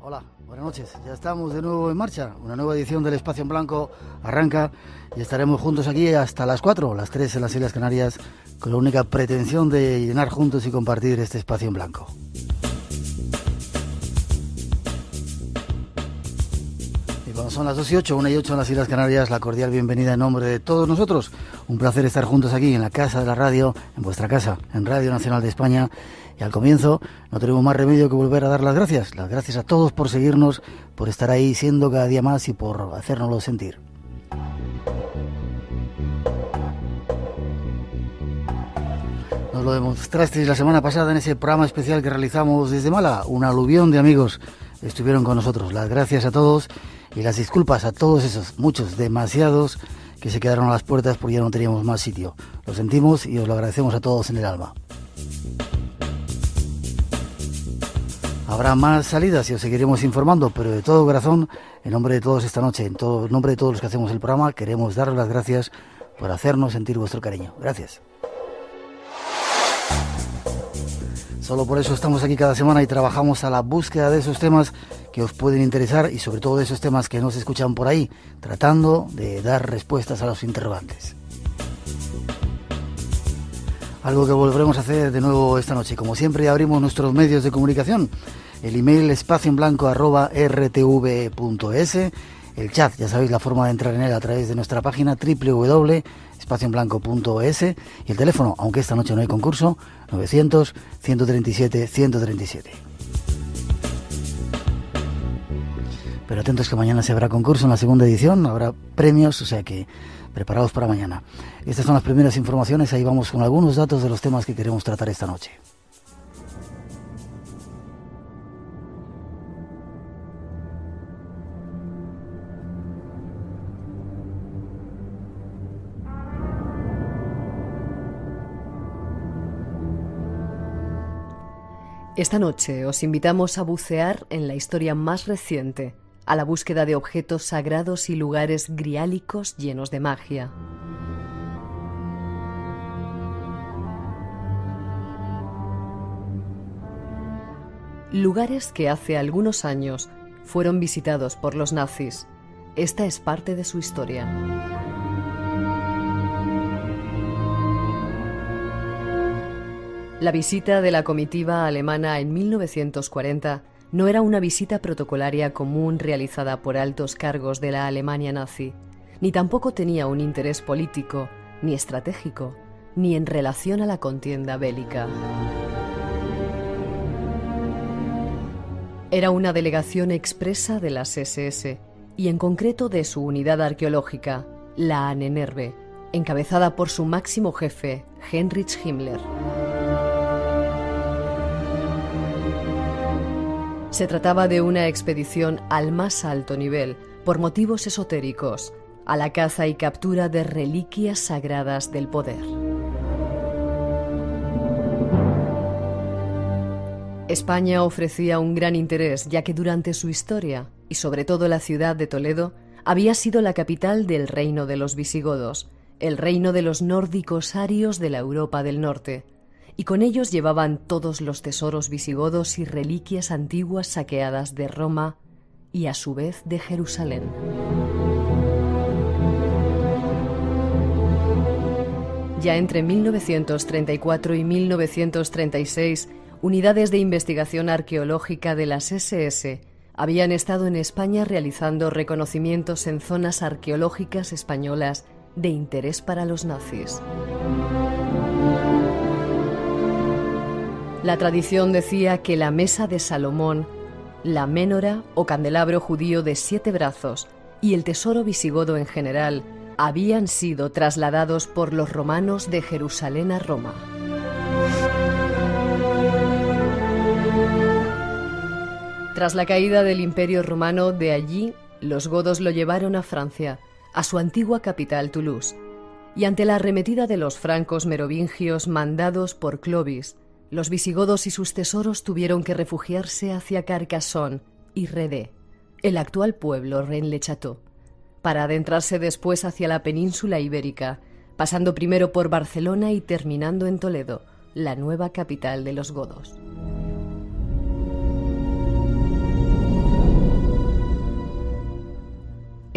Hola, buenas noches. Ya estamos de nuevo en marcha. Una nueva edición del Espacio en Blanco arranca y estaremos juntos aquí hasta las 4, las 3 en las Islas Canarias, con la única pretensión de llenar juntos y compartir este espacio en blanco. Y cuando son las 2 y 8, 1 y 8 en las Islas Canarias, la cordial bienvenida en nombre de todos nosotros. Un placer estar juntos aquí en la casa de la radio, en vuestra casa, en Radio Nacional de España. Y al comienzo no tenemos más remedio que volver a dar las gracias a todos por seguirnos, por estar ahí siendo cada día más y por hacérnoslo sentir. Nos lo demostrasteis la semana pasada en ese programa especial que realizamos desde Málaga. Un aluvión de amigos estuvieron con nosotros. Las gracias a todos y las disculpas a todos esos, muchos, demasiados, que se quedaron a las puertas porque ya no teníamos más sitio. Lo sentimos y os lo agradecemos a todos en el alma. Habrá más salidas y os seguiremos informando, pero de todo corazón, en nombre de todos esta noche, en nombre de todos los que hacemos el programa, queremos daros las gracias por hacernos sentir vuestro cariño. Gracias. Solo por eso estamos aquí cada semana y trabajamos a la búsqueda de esos temas que os pueden interesar y sobre todo de esos temas que no se escuchan por ahí, tratando de dar respuestas a los interrogantes. Algo que volveremos a hacer de nuevo esta noche. Como siempre, abrimos nuestros medios de comunicación. El email espacioenblanco@rtv.es. El chat, ya sabéis la forma de entrar en él a través de nuestra página www.espacioenblanco.es. Y el teléfono, aunque esta noche no hay concurso, 900-137-137. Pero atentos que mañana se habrá concurso en la segunda edición, habrá premios, o sea que preparados para mañana. Estas son las primeras informaciones, ahí vamos con algunos datos de los temas que queremos tratar esta noche. Esta noche os invitamos a bucear en la historia más reciente, a la búsqueda de objetos sagrados y lugares griálicos llenos de magia. Lugares que hace algunos años fueron visitados por los nazis. Esta es parte de su historia. La visita de la comitiva alemana en 1940 no era una visita protocolaria común realizada por altos cargos de la Alemania nazi, ni tampoco tenía un interés político, ni estratégico, ni en relación a la contienda bélica. Era una delegación expresa de las SS, y en concreto de su unidad arqueológica, la Ahnenerbe, encabezada por su máximo jefe, Heinrich Himmler. Se trataba de una expedición al más alto nivel, por motivos esotéricos, a la caza y captura de reliquias sagradas del poder. España ofrecía un gran interés, ya que durante su historia, y sobre todo la ciudad de Toledo, había sido la capital del reino de los visigodos, el reino de los nórdicos arios de la Europa del Norte, y con ellos llevaban todos los tesoros visigodos y reliquias antiguas saqueadas de Roma y a su vez de Jerusalén. Ya entre 1934 y 1936, unidades de investigación arqueológica de las SS habían estado en España realizando reconocimientos en zonas arqueológicas españolas de interés para los nazis. La tradición decía que la mesa de Salomón, la ménora o candelabro judío de 7 brazos y el tesoro visigodo en general habían sido trasladados por los romanos de Jerusalén a Roma. Tras la caída del Imperio Romano, de allí los godos lo llevaron a Francia, a su antigua capital Toulouse, y ante la arremetida de los francos merovingios mandados por Clovis, los visigodos y sus tesoros tuvieron que refugiarse hacia Carcassonne y Redé, el actual pueblo Rennes-le-Château, para adentrarse después hacia la península ibérica, pasando primero por Barcelona y terminando en Toledo, la nueva capital de los godos.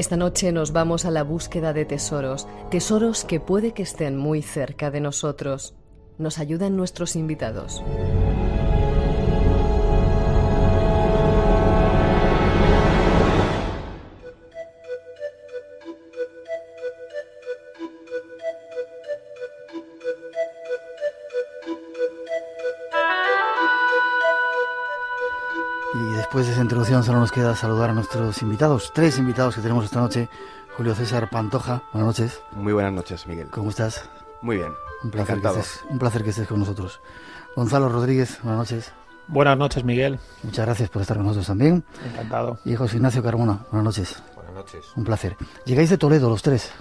Esta noche nos vamos a la búsqueda de tesoros, tesoros que puede que estén muy cerca de nosotros. Nos ayudan nuestros invitados. Y después de esa introducción solo nos queda saludar a nuestros invitados, 3 invitados que tenemos esta noche. Julio César Pantoja, buenas noches. Muy buenas noches, Miguel. ¿Cómo estás? Muy bien, Un placer, encantado. un placer que estés con nosotros. Gonzalo Rodríguez, buenas noches. Buenas noches, Miguel. Muchas gracias por estar con nosotros también. Encantado. Y José Ignacio Carmona, buenas noches. Buenas noches. Un placer. Llegáis de Toledo los 3.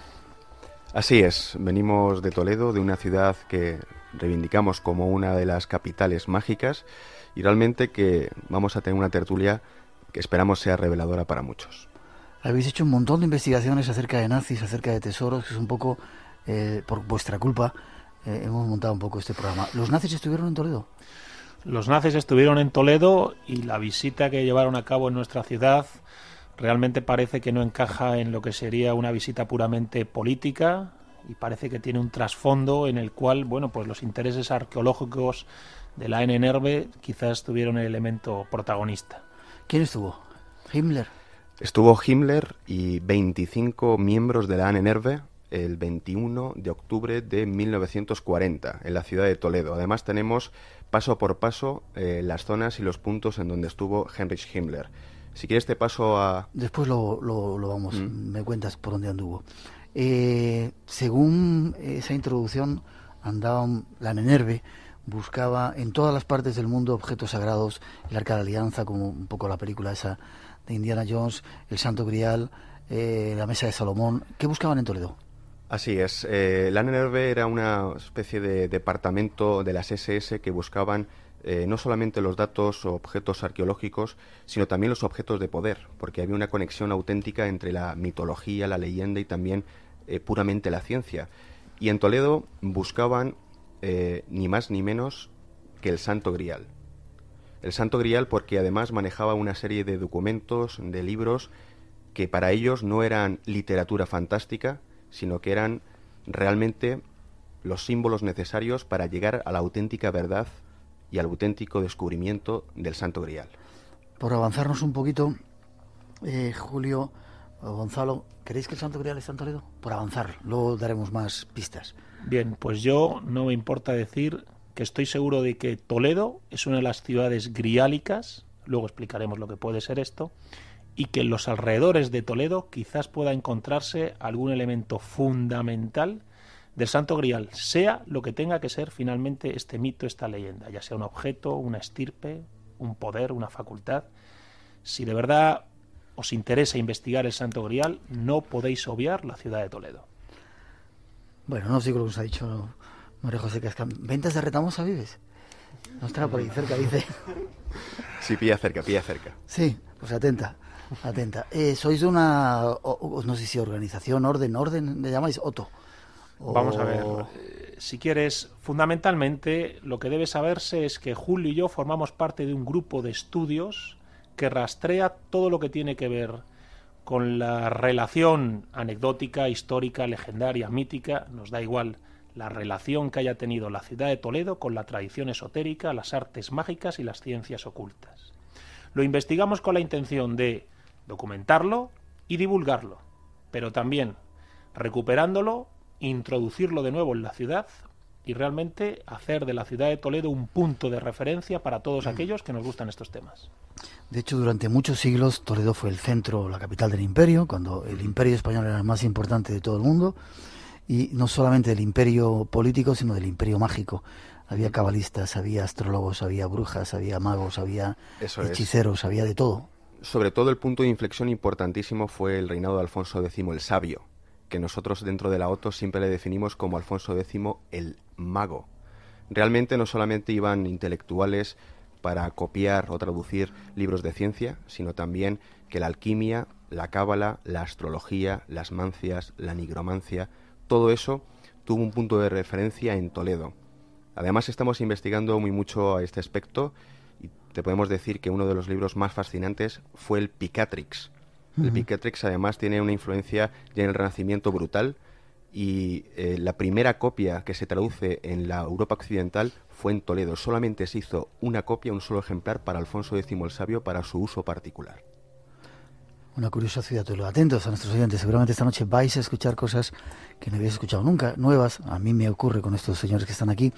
Así es, venimos de Toledo, de una ciudad que reivindicamos como una de las capitales mágicas y realmente que vamos a tener una tertulia que esperamos sea reveladora para muchos. Habéis hecho un montón de investigaciones acerca de nazis, acerca de tesoros, que es un poco por vuestra culpa. Hemos montado un poco este programa. ¿Los nazis estuvieron en Toledo? Los nazis estuvieron en Toledo y la visita que llevaron a cabo en nuestra ciudad realmente parece que no encaja en lo que sería una visita puramente política y parece que tiene un trasfondo en el cual, bueno, pues los intereses arqueológicos de la NNRV quizás tuvieron el elemento protagonista. ¿Quién estuvo? ¿Himmler? Estuvo Himmler y 25 miembros de la ANNRV el 21 de octubre de 1940 en la ciudad de Toledo. Además tenemos paso por paso las zonas y los puntos en donde estuvo Heinrich Himmler. Si quieres te paso a... Después lo vamos, me cuentas por dónde anduvo. Según esa introducción, la NNRV buscaba en todas las partes del mundo objetos sagrados, el Arca de la Alianza, como un poco la película esa de Indiana Jones, el Santo Grial, la Mesa de Salomón. ¿Qué buscaban en Toledo? Así es, la NNRV era una especie de departamento de las SS que buscaban no solamente los datos o objetos arqueológicos, sino también los objetos de poder, porque había una conexión auténtica entre la mitología, la leyenda y también puramente la ciencia. Y en Toledo buscaban ni más ni menos que el Santo Grial. El Santo Grial porque además manejaba una serie de documentos, de libros, que para ellos no eran literatura fantástica, sino que eran realmente los símbolos necesarios para llegar a la auténtica verdad y al auténtico descubrimiento del Santo Grial. Por avanzarnos un poquito, Julio o Gonzalo, ¿queréis que el Santo Grial está en Toledo? Por avanzar, luego daremos más pistas. Bien, pues yo no me importa decir que estoy seguro de que Toledo es una de las ciudades griálicas, luego explicaremos lo que puede ser esto, y que en los alrededores de Toledo quizás pueda encontrarse algún elemento fundamental del Santo Grial, sea lo que tenga que ser finalmente este mito, esta leyenda, ya sea un objeto, una estirpe, un poder, una facultad. Si de verdad os interesa investigar el Santo Grial, no podéis obviar la ciudad de Toledo. Bueno, no sigo lo que os ha dicho María José Cascán. ¿Ventas de Retamosa vives? No estará por ahí cerca, dice. Sí, pilla cerca, pilla cerca. Sí, pues atenta. Sois de una, no sé si organización, orden, ¿le llamáis? Oto. Vamos a ver, si quieres, fundamentalmente lo que debe saberse es que Julio y yo formamos parte de un grupo de estudios que rastrea todo lo que tiene que ver con la relación anecdótica, histórica, legendaria, mítica, nos da igual la relación que haya tenido la ciudad de Toledo con la tradición esotérica, las artes mágicas y las ciencias ocultas. Lo investigamos con la intención de documentarlo y divulgarlo, pero también recuperándolo, introducirlo de nuevo en la ciudad y realmente hacer de la ciudad de Toledo un punto de referencia para todos aquellos que nos gustan estos temas. De hecho, durante muchos siglos Toledo fue el centro, la capital del imperio, cuando el imperio español era el más importante de todo el mundo, y no solamente del imperio político, sino del imperio mágico. Había cabalistas, había astrólogos, había brujas, había magos, había hechiceros, había de todo. Sobre todo el punto de inflexión importantísimo fue el reinado de Alfonso X el Sabio, que nosotros dentro de la OTO siempre le definimos como Alfonso X el Mago. Realmente no solamente iban intelectuales para copiar o traducir libros de ciencia, sino también que la alquimia, la cábala, la astrología, las mancias, la nigromancia, todo eso tuvo un punto de referencia en Toledo. Además estamos investigando muy mucho a este aspecto y te podemos decir que uno de los libros más fascinantes fue el Picatrix, El Piquetrex además tiene una influencia ya en el Renacimiento brutal, y la primera copia que se traduce en la Europa occidental fue en Toledo. Solamente se hizo una copia, un solo ejemplar, para Alfonso X el Sabio, para su uso particular. Una curiosa ciudad, Toledo. Atentos a nuestros oyentes, seguramente esta noche vais a escuchar cosas que no habéis escuchado nunca, nuevas. A mí me ocurre con estos señores que están aquí.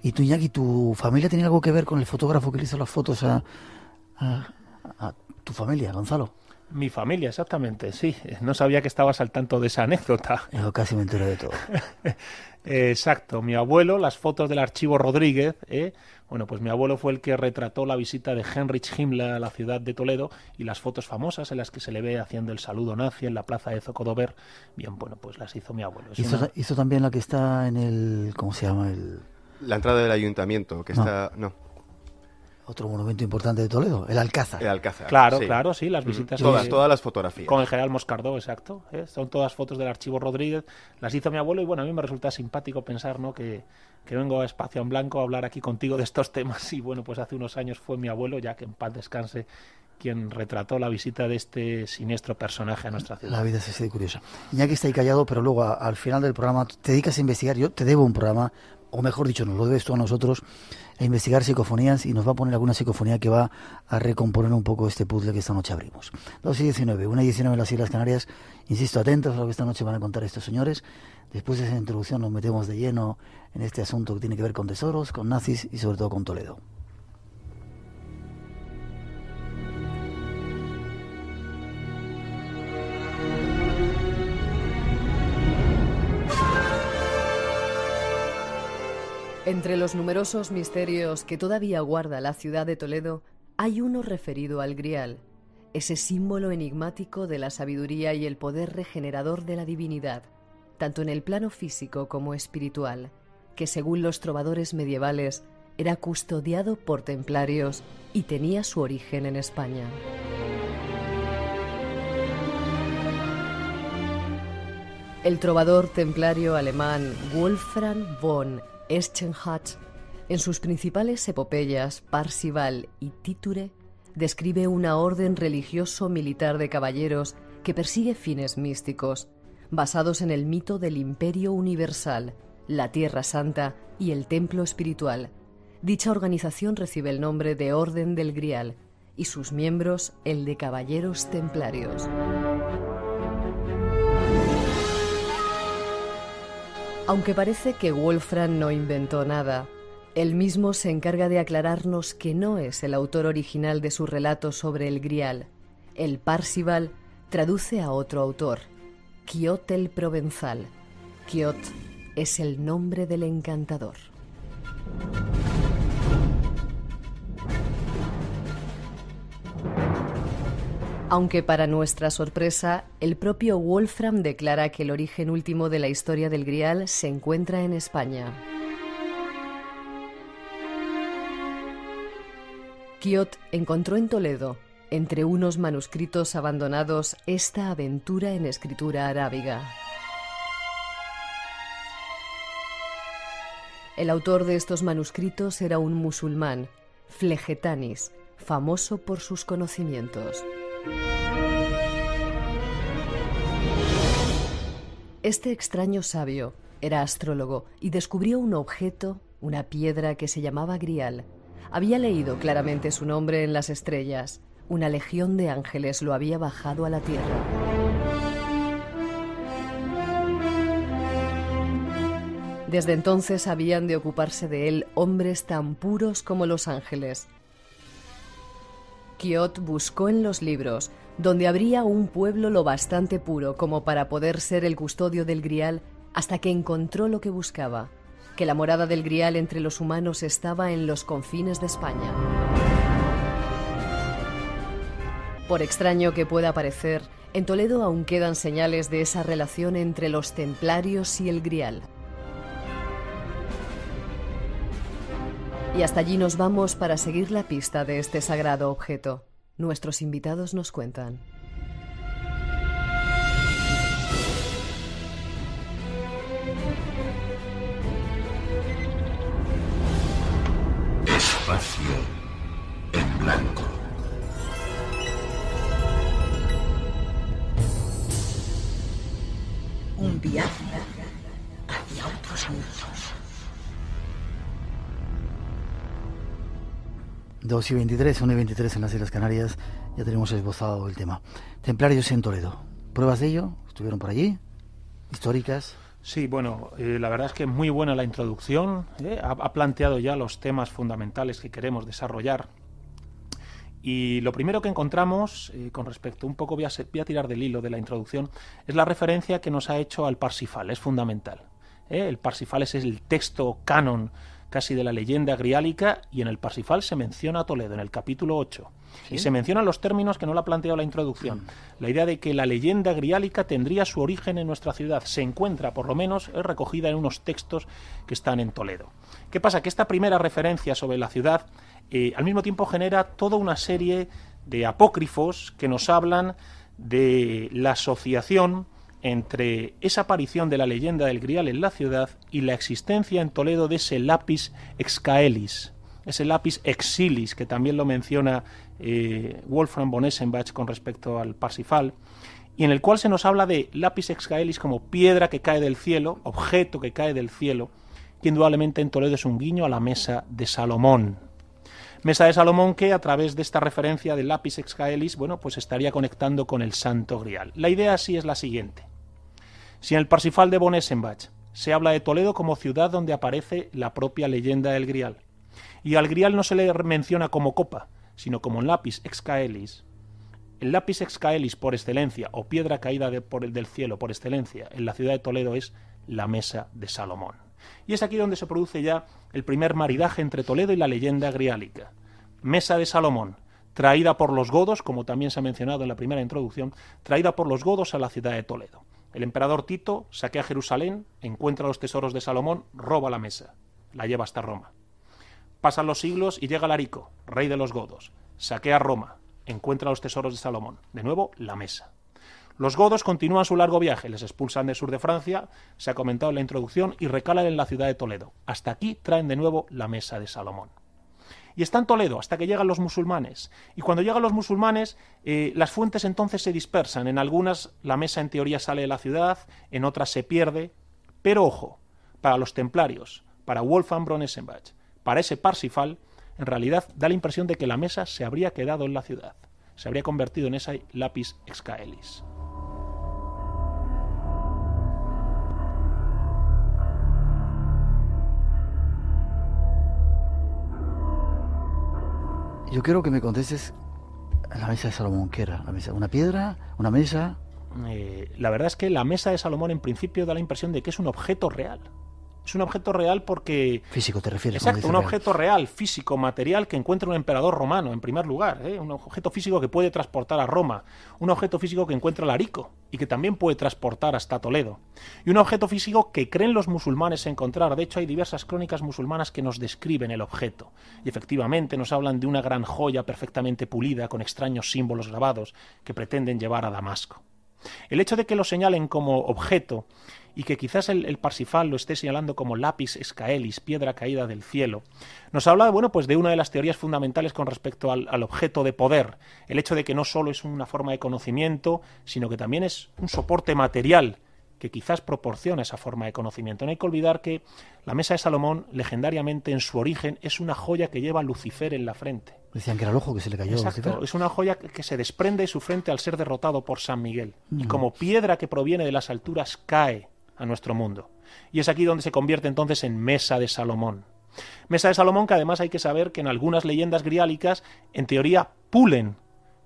Y tú, Iñaki, ¿tu familia tenía algo que ver con el fotógrafo que le hizo las fotos a tu familia, Gonzalo? Mi familia, exactamente, sí. No sabía que estabas al tanto de esa anécdota. Yo casi me entero de todo. Exacto, mi abuelo, las fotos del archivo Rodríguez, bueno, pues mi abuelo fue el que retrató la visita de Heinrich Himmler a la ciudad de Toledo, y las fotos famosas en las que se le ve haciendo el saludo nazi en la plaza de Zocodover, bien, bueno, pues las hizo mi abuelo. ¿Hizo también la que está en el, ¿cómo se llama? La entrada del ayuntamiento, que está... No. Otro monumento importante de Toledo, el Alcázar. El Alcázar. Claro, sí. Claro, sí, las visitas... Todas las fotografías. Con el general Moscardó, exacto. Son todas fotos del archivo Rodríguez. Las hizo mi abuelo y, bueno, a mí me resulta simpático pensar, ¿no?, que vengo a Espacio en Blanco a hablar aquí contigo de estos temas. Y, bueno, pues hace unos años fue mi abuelo, ya que en paz descanse, quien retrató la visita de este siniestro personaje a nuestra ciudad. La vida es así de curiosa. Iñaki está ahí callado, pero luego al final del programa te dedicas a investigar. Yo te debo un programa, o mejor dicho, nos lo debes tú a nosotros, a investigar psicofonías, y nos va a poner alguna psicofonía que va a recomponer un poco este puzzle que esta noche abrimos. 2:19, 1:19 en las Islas Canarias. Insisto, atentos a lo que esta noche van a contar estos señores. Después de esa introducción nos metemos de lleno en este asunto que tiene que ver con tesoros, con nazis y sobre todo con Toledo. Entre los numerosos misterios que todavía guarda la ciudad de Toledo, hay uno referido al Grial, ese símbolo enigmático de la sabiduría y el poder regenerador de la divinidad, tanto en el plano físico como espiritual, que según los trovadores medievales era custodiado por templarios y tenía su origen en España. El trovador templario alemán Wolfram von Eschenbach, en sus principales epopeyas, Parzival y Titure, describe una orden religioso-militar de caballeros que persigue fines místicos, basados en el mito del Imperio Universal, la Tierra Santa y el Templo Espiritual. Dicha organización recibe el nombre de Orden del Grial y sus miembros el de Caballeros Templarios. Aunque parece que Wolfram no inventó nada, él mismo se encarga de aclararnos que no es el autor original de su relato sobre el Grial. El Parzival traduce a otro autor, Quiot el Provenzal. Quiot es el nombre del encantador. Aunque para nuestra sorpresa, el propio Wolfram declara que el origen último de la historia del Grial se encuentra en España. Quiot encontró en Toledo, entre unos manuscritos abandonados, esta aventura en escritura arábiga. El autor de estos manuscritos era un musulmán, Flegetanis, famoso por sus conocimientos. Este extraño sabio era astrólogo y descubrió un objeto, una piedra que se llamaba Grial. Había leído claramente su nombre en las estrellas. Una legión de ángeles lo había bajado a la tierra. Desde entonces habían de ocuparse de él hombres tan puros como los ángeles. Quiot buscó en los libros, donde habría un pueblo lo bastante puro como para poder ser el custodio del Grial, hasta que encontró lo que buscaba, que la morada del Grial entre los humanos estaba en los confines de España. Por extraño que pueda parecer, en Toledo aún quedan señales de esa relación entre los templarios y el Grial. Y hasta allí nos vamos para seguir la pista de este sagrado objeto. Nuestros invitados nos cuentan. Espacio en Blanco. 2:23, 1:23 en las Islas Canarias, ya tenemos esbozado el tema. Templarios en Toledo, ¿pruebas de ello? ¿Estuvieron por allí? ¿Históricas? Sí, bueno, la verdad es que muy buena la introducción, ha planteado ya los temas fundamentales que queremos desarrollar. Y lo primero que encontramos, con respecto, un poco voy a tirar del hilo de la introducción, es la referencia que nos ha hecho al Parsifal, es fundamental. El Parsifal es el texto canon casi de la leyenda griálica, y en el Parsifal se menciona a Toledo, en el capítulo 8. ¿Sí? Y se mencionan los términos que no lo ha planteado la introducción. La idea de que la leyenda griálica tendría su origen en nuestra ciudad se encuentra, por lo menos, recogida en unos textos que están en Toledo. ¿Qué pasa? Que esta primera referencia sobre la ciudad al mismo tiempo genera toda una serie de apócrifos que nos hablan de la asociación entre esa aparición de la leyenda del Grial en la ciudad y la existencia en Toledo de ese lapis excaelis, ese lapis exilis, que también lo menciona Wolfram von Eschenbach con respecto al Parsifal, y en el cual se nos habla de lapis excaelis como piedra que cae del cielo, objeto que cae del cielo, que indudablemente en Toledo es un guiño a la mesa de Salomón. Mesa de Salomón que, a través de esta referencia de lapis excaelis, bueno, pues estaría conectando con el Santo Grial. La idea así es la siguiente. Si en el Parsifal de von Eschenbach se habla de Toledo como ciudad donde aparece la propia leyenda del Grial, y al Grial no se le menciona como copa, sino como lapis excaelis, el lapis excaelis por excelencia, o piedra caída del cielo por excelencia, en la ciudad de Toledo es la mesa de Salomón. Y es aquí donde se produce ya el primer maridaje entre Toledo y la leyenda griálica. Mesa de Salomón, traída por los godos, como también se ha mencionado en la primera introducción, traída por los godos a la ciudad de Toledo. El emperador Tito saquea Jerusalén, encuentra los tesoros de Salomón, roba la mesa, la lleva hasta Roma. Pasan los siglos y llega Larico, rey de los godos, saquea Roma, encuentra los tesoros de Salomón, de nuevo la mesa. Los godos continúan su largo viaje, les expulsan del sur de Francia, se ha comentado en la introducción, y recalan en la ciudad de Toledo. Hasta aquí traen de nuevo la mesa de Salomón. Y está en Toledo hasta que llegan los musulmanes. Y cuando llegan los musulmanes, las fuentes entonces se dispersan. En algunas la mesa en teoría sale de la ciudad, en otras se pierde. Pero ojo, para los templarios, para Wolfram von Eschenbach, para ese Parsifal, en realidad da la impresión de que la mesa se habría quedado en la ciudad. Se habría convertido en esa lapis excaelis. Yo quiero que me contestes la mesa de Salomón. ¿Qué era? ¿La mesa? ¿Una piedra? ¿Una mesa? La verdad es que la mesa de Salomón en principio da la impresión de que es un objeto real. Es un objeto real porque... Físico te refieres. Exacto, un objeto real, físico, material, que encuentra un emperador romano, en primer lugar. Un objeto físico que puede transportar a Roma. Un objeto físico que encuentra Larico y que también puede transportar hasta Toledo. Y un objeto físico que creen los musulmanes encontrar. De hecho, hay diversas crónicas musulmanas que nos describen el objeto. Y efectivamente nos hablan de una gran joya perfectamente pulida, con extraños símbolos grabados, que pretenden llevar a Damasco. El hecho de que lo señalen como objeto y que quizás el Parsifal lo esté señalando como lapis excaelis, piedra caída del cielo, nos habla, bueno, pues de una de las teorías fundamentales con respecto al objeto de poder, el hecho de que no solo es una forma de conocimiento, sino que también es un soporte material que quizás proporciona esa forma de conocimiento. No hay que olvidar que la mesa de Salomón, legendariamente en su origen, es una joya que lleva Lucifer en la frente. Decían que era el ojo que se le cayó. Exacto, Lucifer. Es una joya que se desprende de su frente al ser derrotado por San Miguel. Y como piedra que proviene de las alturas cae a nuestro mundo. Y es aquí donde se convierte entonces en mesa de Salomón. Mesa de Salomón que además hay que saber que en algunas leyendas griálicas, en teoría, pulen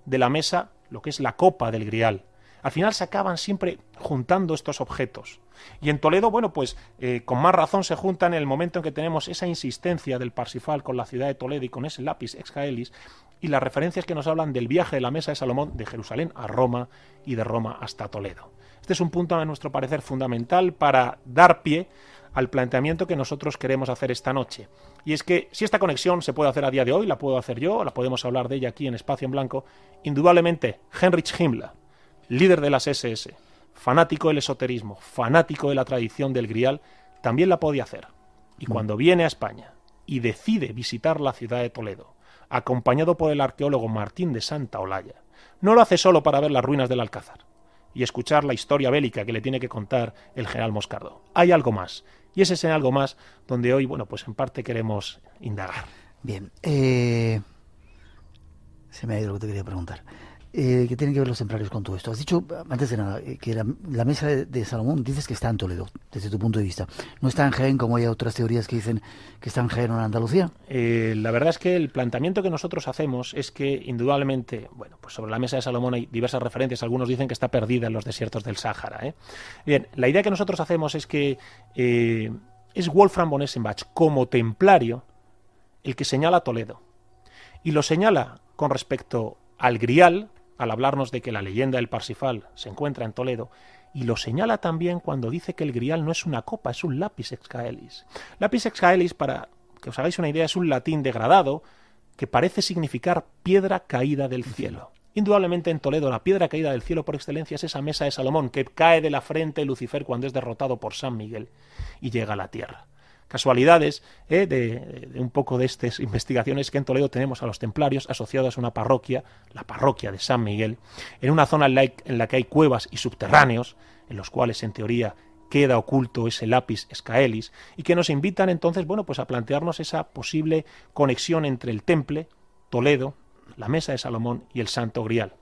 de la mesa lo que es la copa del grial. Al final se acaban siempre juntando estos objetos. Y en Toledo, bueno, pues con más razón se juntan en el momento en que tenemos esa insistencia del Parsifal con la ciudad de Toledo y con ese lapis excaelis, y las referencias que nos hablan del viaje de la mesa de Salomón de Jerusalén a Roma y de Roma hasta Toledo. Este es un punto, a nuestro parecer, fundamental para dar pie al planteamiento que nosotros queremos hacer esta noche. Y es que si esta conexión se puede hacer a día de hoy, la puedo hacer yo, la podemos hablar de ella aquí en Espacio en Blanco, indudablemente Heinrich Himmler, líder de las SS, fanático del esoterismo, fanático de la tradición del Grial, también la podía hacer. Y cuando viene a España y decide visitar la ciudad de Toledo, acompañado por el arqueólogo Martín de Santaolalla, no lo hace solo para ver las ruinas del Alcázar y escuchar la historia bélica que le tiene que contar el general Moscardo. Hay algo más, y ese es algo más donde hoy, bueno, pues en parte queremos indagar. Bien, Se me ha ido lo que te quería preguntar. ¿Qué tienen que ver los templarios con todo esto? Has dicho, antes de nada, que la mesa de Salomón, dices que está en Toledo, desde tu punto de vista. ¿No está en Jaén, como hay otras teorías que dicen que está en Jaén o en Andalucía? La verdad es que el planteamiento que nosotros hacemos es que, indudablemente, bueno, pues sobre la mesa de Salomón hay diversas referencias. Algunos dicen que está perdida en los desiertos del Sáhara. Bien, la idea que nosotros hacemos es que es Wolfram von Eschenbach, como templario, el que señala Toledo. Y lo señala con respecto al Grial, al hablarnos de que la leyenda del Parsifal se encuentra en Toledo, y lo señala también cuando dice que el Grial no es una copa, es un lapis excaelis. Lapis excaelis, para que os hagáis una idea, es un latín degradado que parece significar piedra caída del cielo. Indudablemente en Toledo la piedra caída del cielo por excelencia es esa mesa de Salomón que cae de la frente de Lucifer cuando es derrotado por San Miguel y llega a la tierra. Casualidades de un poco de estas investigaciones que en Toledo tenemos a los templarios asociados a una parroquia, la parroquia de San Miguel, en una zona en la que hay cuevas y subterráneos, en los cuales en teoría queda oculto ese lapis excaelis, y que nos invitan entonces, bueno, pues a plantearnos esa posible conexión entre el Temple, Toledo, la mesa de Salomón y el Santo Grial.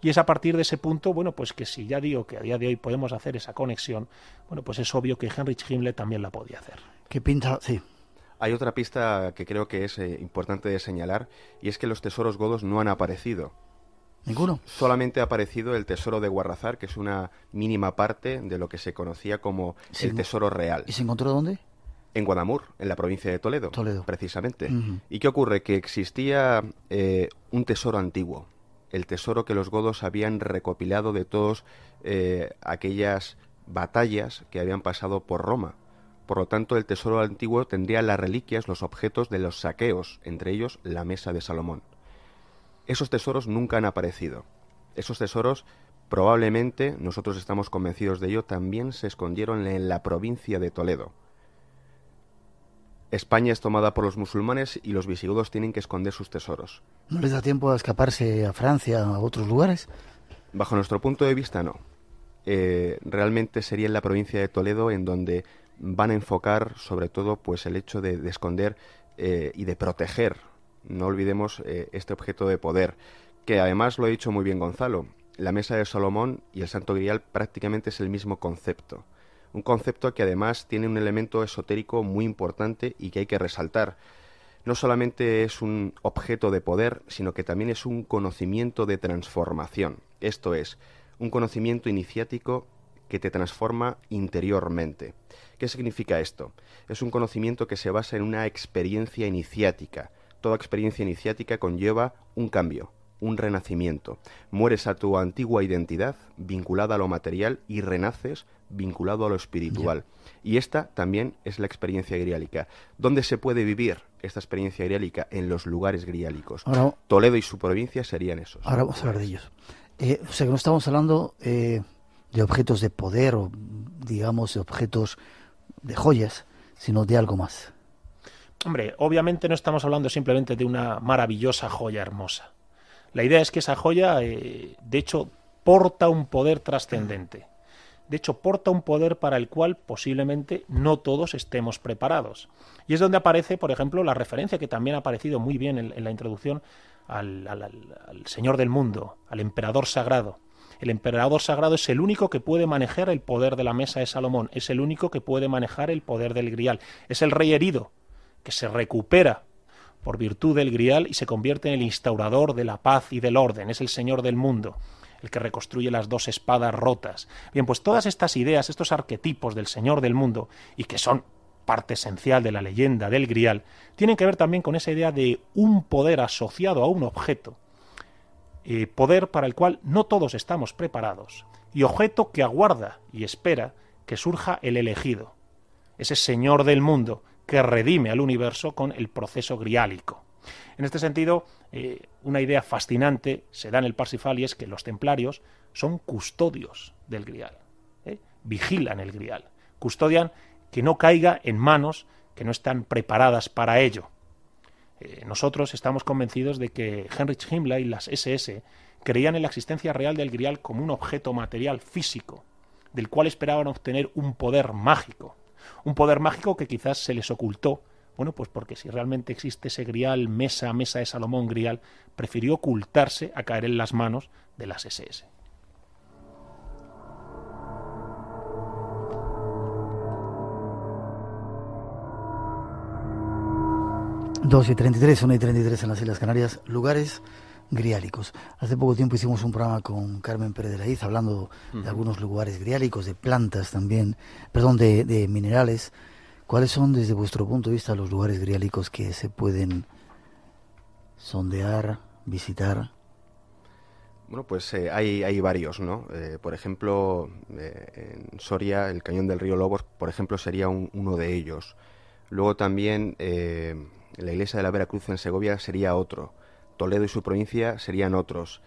Y es a partir de ese punto, bueno, pues que si ya digo que a día de hoy podemos hacer esa conexión, bueno, pues es obvio que Heinrich Himmler también la podía hacer. ¿Qué pinta? Sí. Hay otra pista que creo que es importante de señalar, y es que los tesoros godos no han aparecido. ¿Ninguno? Solamente ha aparecido el tesoro de Guarrazar, que es una mínima parte de lo que se conocía como el tesoro real. ¿Y se encontró dónde? En Guadamur, en la provincia de Toledo, precisamente. Uh-huh. ¿Y qué ocurre? Que existía un tesoro antiguo, el tesoro que los godos habían recopilado de todas aquellas batallas que habían pasado por Roma. Por lo tanto, el tesoro antiguo tendría las reliquias, los objetos de los saqueos, entre ellos la mesa de Salomón. Esos tesoros nunca han aparecido. Esos tesoros, probablemente, nosotros estamos convencidos de ello, también se escondieron en la provincia de Toledo. España es tomada por los musulmanes y los visigodos tienen que esconder sus tesoros. ¿No les da tiempo a escaparse a Francia, a otros lugares? Bajo nuestro punto de vista, no. Realmente sería en la provincia de Toledo en donde van a enfocar sobre todo pues el hecho de esconder y de proteger, no olvidemos este objeto de poder, que además lo ha dicho muy bien Gonzalo, la mesa de Salomón y el Santo Grial prácticamente es el mismo concepto, un concepto que además tiene un elemento esotérico muy importante y que hay que resaltar. No solamente es un objeto de poder, sino que también es un conocimiento de transformación, esto es, un conocimiento iniciático que te transforma interiormente. ¿Qué significa esto? Es un conocimiento que se basa en una experiencia iniciática. Toda experiencia iniciática conlleva un cambio, un renacimiento. Mueres a tu antigua identidad, vinculada a lo material, y renaces vinculado a lo espiritual. Y esta también es la experiencia griálica. ¿Dónde se puede vivir esta experiencia griálica? En los lugares griálicos. Ahora, Toledo y su provincia serían esos. Ahora vamos a hablar de ellos. O sea que no estamos hablando de objetos de poder o, digamos, de objetos de joyas, sino de algo más. Hombre, obviamente no estamos hablando simplemente de una maravillosa joya hermosa. La idea es que esa joya, de hecho, porta un poder trascendente. De hecho, porta un poder para el cual posiblemente no todos estemos preparados. Y es donde aparece, por ejemplo, la referencia que también ha aparecido muy bien en la introducción al Señor del Mundo, al Emperador Sagrado. El Emperador Sagrado es el único que puede manejar el poder de la mesa de Salomón, es el único que puede manejar el poder del Grial. Es el rey herido, que se recupera por virtud del Grial y se convierte en el instaurador de la paz y del orden. Es el Señor del Mundo, el que reconstruye las dos espadas rotas. Bien, pues todas estas ideas, estos arquetipos del Señor del Mundo, y que son parte esencial de la leyenda del Grial, tienen que ver también con esa idea de un poder asociado a un objeto, poder para el cual no todos estamos preparados, y objeto que aguarda y espera que surja el elegido, ese Señor del Mundo que redime al universo con el proceso griálico. En este sentido, una idea fascinante se da en el Parsifal, y es que los templarios son custodios del Grial, vigilan el Grial, custodian que no caiga en manos que no están preparadas para ello. Nosotros estamos convencidos de que Heinrich Himmler y las SS creían en la existencia real del Grial como un objeto material físico, del cual esperaban obtener un poder mágico que quizás se les ocultó Bueno, pues porque si realmente existe ese grial, mesa de Salomón grial, prefirió ocultarse a caer en las manos de las SS. Dos y 33, 1:33 en las Islas Canarias, lugares griálicos. Hace poco tiempo hicimos un programa con Carmen Pérez de la Iz hablando de algunos lugares griálicos, de plantas también, perdón, de minerales. ¿Cuáles son, desde vuestro punto de vista, los lugares griálicos que se pueden sondear, visitar? Bueno, pues hay varios, ¿no? Por ejemplo, en Soria, el Cañón del Río Lobos, por ejemplo, sería uno de ellos. Luego también la iglesia de la Veracruz en Segovia sería otro. Toledo y su provincia serían otros.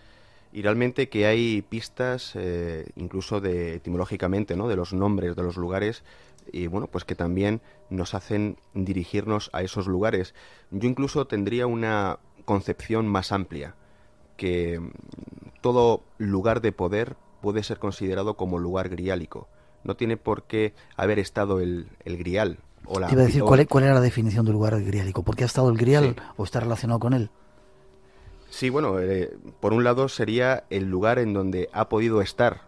Y realmente que hay pistas, incluso etimológicamente, ¿no? De los nombres de los lugares, y bueno, pues que también nos hacen dirigirnos a esos lugares. Yo incluso tendría una concepción más amplia, que todo lugar de poder puede ser considerado como lugar griálico. No tiene por qué haber estado el grial. Te iba a decir, ¿cuál era la definición de lugar griálico? ¿Por qué ha estado el grial o está relacionado con él? Sí, bueno, por un lado sería el lugar en donde ha podido estar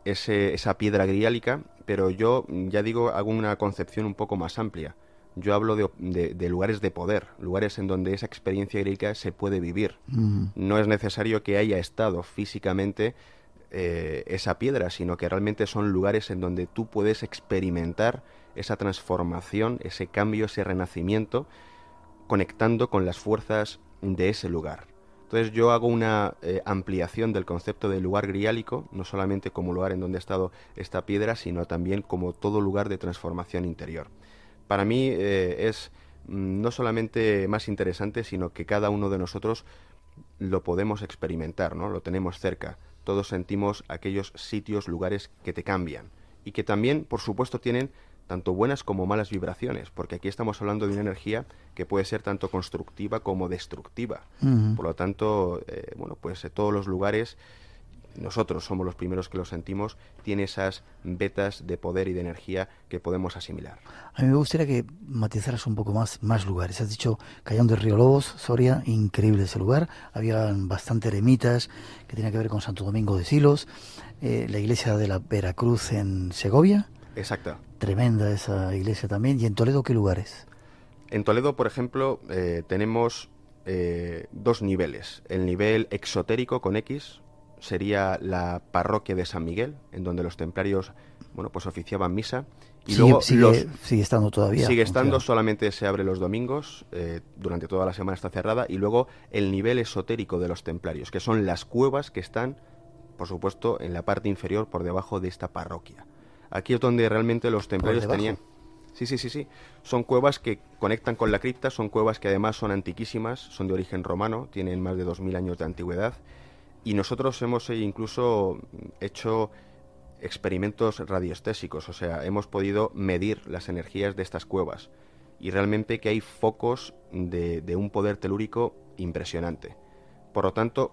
esa piedra griálica, pero yo, ya digo, hago una concepción un poco más amplia. Yo hablo de lugares de poder, lugares en donde esa experiencia griálica se puede vivir. No es necesario que haya estado físicamente esa piedra, sino que realmente son lugares en donde tú puedes experimentar esa transformación, ese cambio, ese renacimiento, conectando con las fuerzas de ese lugar. Entonces yo hago una ampliación del concepto de lugar griálico, no solamente como lugar en donde ha estado esta piedra, sino también como todo lugar de transformación interior. Para mí es no solamente más interesante, sino que cada uno de nosotros lo podemos experimentar, ¿no? Lo tenemos cerca. Todos sentimos aquellos sitios, lugares que te cambian y que también, por supuesto, tienen tanto buenas como malas vibraciones, porque aquí estamos hablando de una energía que puede ser tanto constructiva como destructiva. Por lo tanto, bueno, pues todos los lugares, nosotros somos los primeros que lo sentimos, tiene esas vetas de poder y de energía que podemos asimilar. A mí me gustaría que matizaras un poco más lugares. Has dicho Cañón del Río Lobos, Soria, increíble ese lugar. Había bastante eremitas que tenían que ver con Santo Domingo de Silos, la iglesia de la Veracruz en Segovia. Exacto. Tremenda esa iglesia también. ¿Y en Toledo qué lugares? En Toledo, por ejemplo, tenemos dos niveles. El nivel exotérico con X sería la parroquia de San Miguel, en donde los templarios, bueno, pues oficiaban misa. Y luego sigue estando todavía. Sigue estando, solamente se abre los domingos, durante toda la semana está cerrada. Y luego el nivel esotérico de los templarios, que son las cuevas que están, por supuesto, en la parte inferior por debajo de esta parroquia. Aquí es donde realmente los templarios tenían... Sí. Son cuevas que conectan con la cripta, son cuevas que además son antiquísimas, son de origen romano, tienen más de 2000 años de antigüedad. Y nosotros hemos incluso hecho experimentos radiestésicos, o sea, hemos podido medir las energías de estas cuevas. Y realmente que hay focos de un poder telúrico impresionante. Por lo tanto,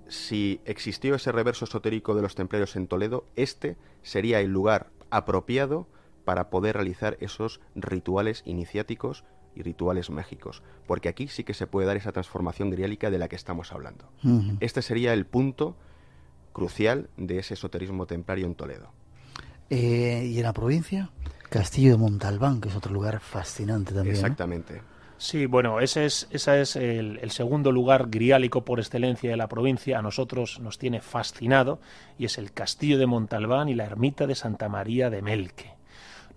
si existió ese reverso esotérico de los templarios en Toledo, este sería el lugar apropiado para poder realizar esos rituales iniciáticos y rituales mágicos, porque aquí sí que se puede dar esa transformación griálica de la que estamos hablando. Este sería el punto crucial de ese esoterismo templario en Toledo. ¿Y en la provincia? Castillo de Montalbán, que es otro lugar fascinante también. Exactamente. ¿No? Sí, bueno, ese es el segundo lugar griálico por excelencia de la provincia. A nosotros nos tiene fascinado, y es el Castillo de Montalbán y la ermita de Santa María de Melque.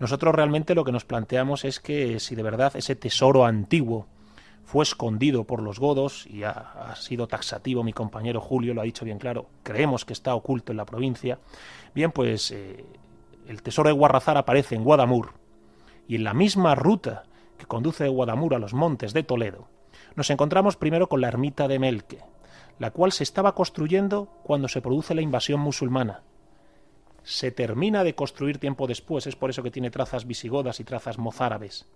Nosotros realmente lo que nos planteamos es que si de verdad ese tesoro antiguo fue escondido por los godos, y ha sido taxativo mi compañero Julio, lo ha dicho bien claro, creemos que está oculto en la provincia, bien, pues el tesoro de Guarrazar aparece en Guadamur, y en la misma ruta que conduce de Guadamur a los montes de Toledo, nos encontramos primero con la ermita de Melque, la cual se estaba construyendo cuando se produce la invasión musulmana. Se termina de construir tiempo después, es por eso que tiene trazas visigodas y trazas mozárabes.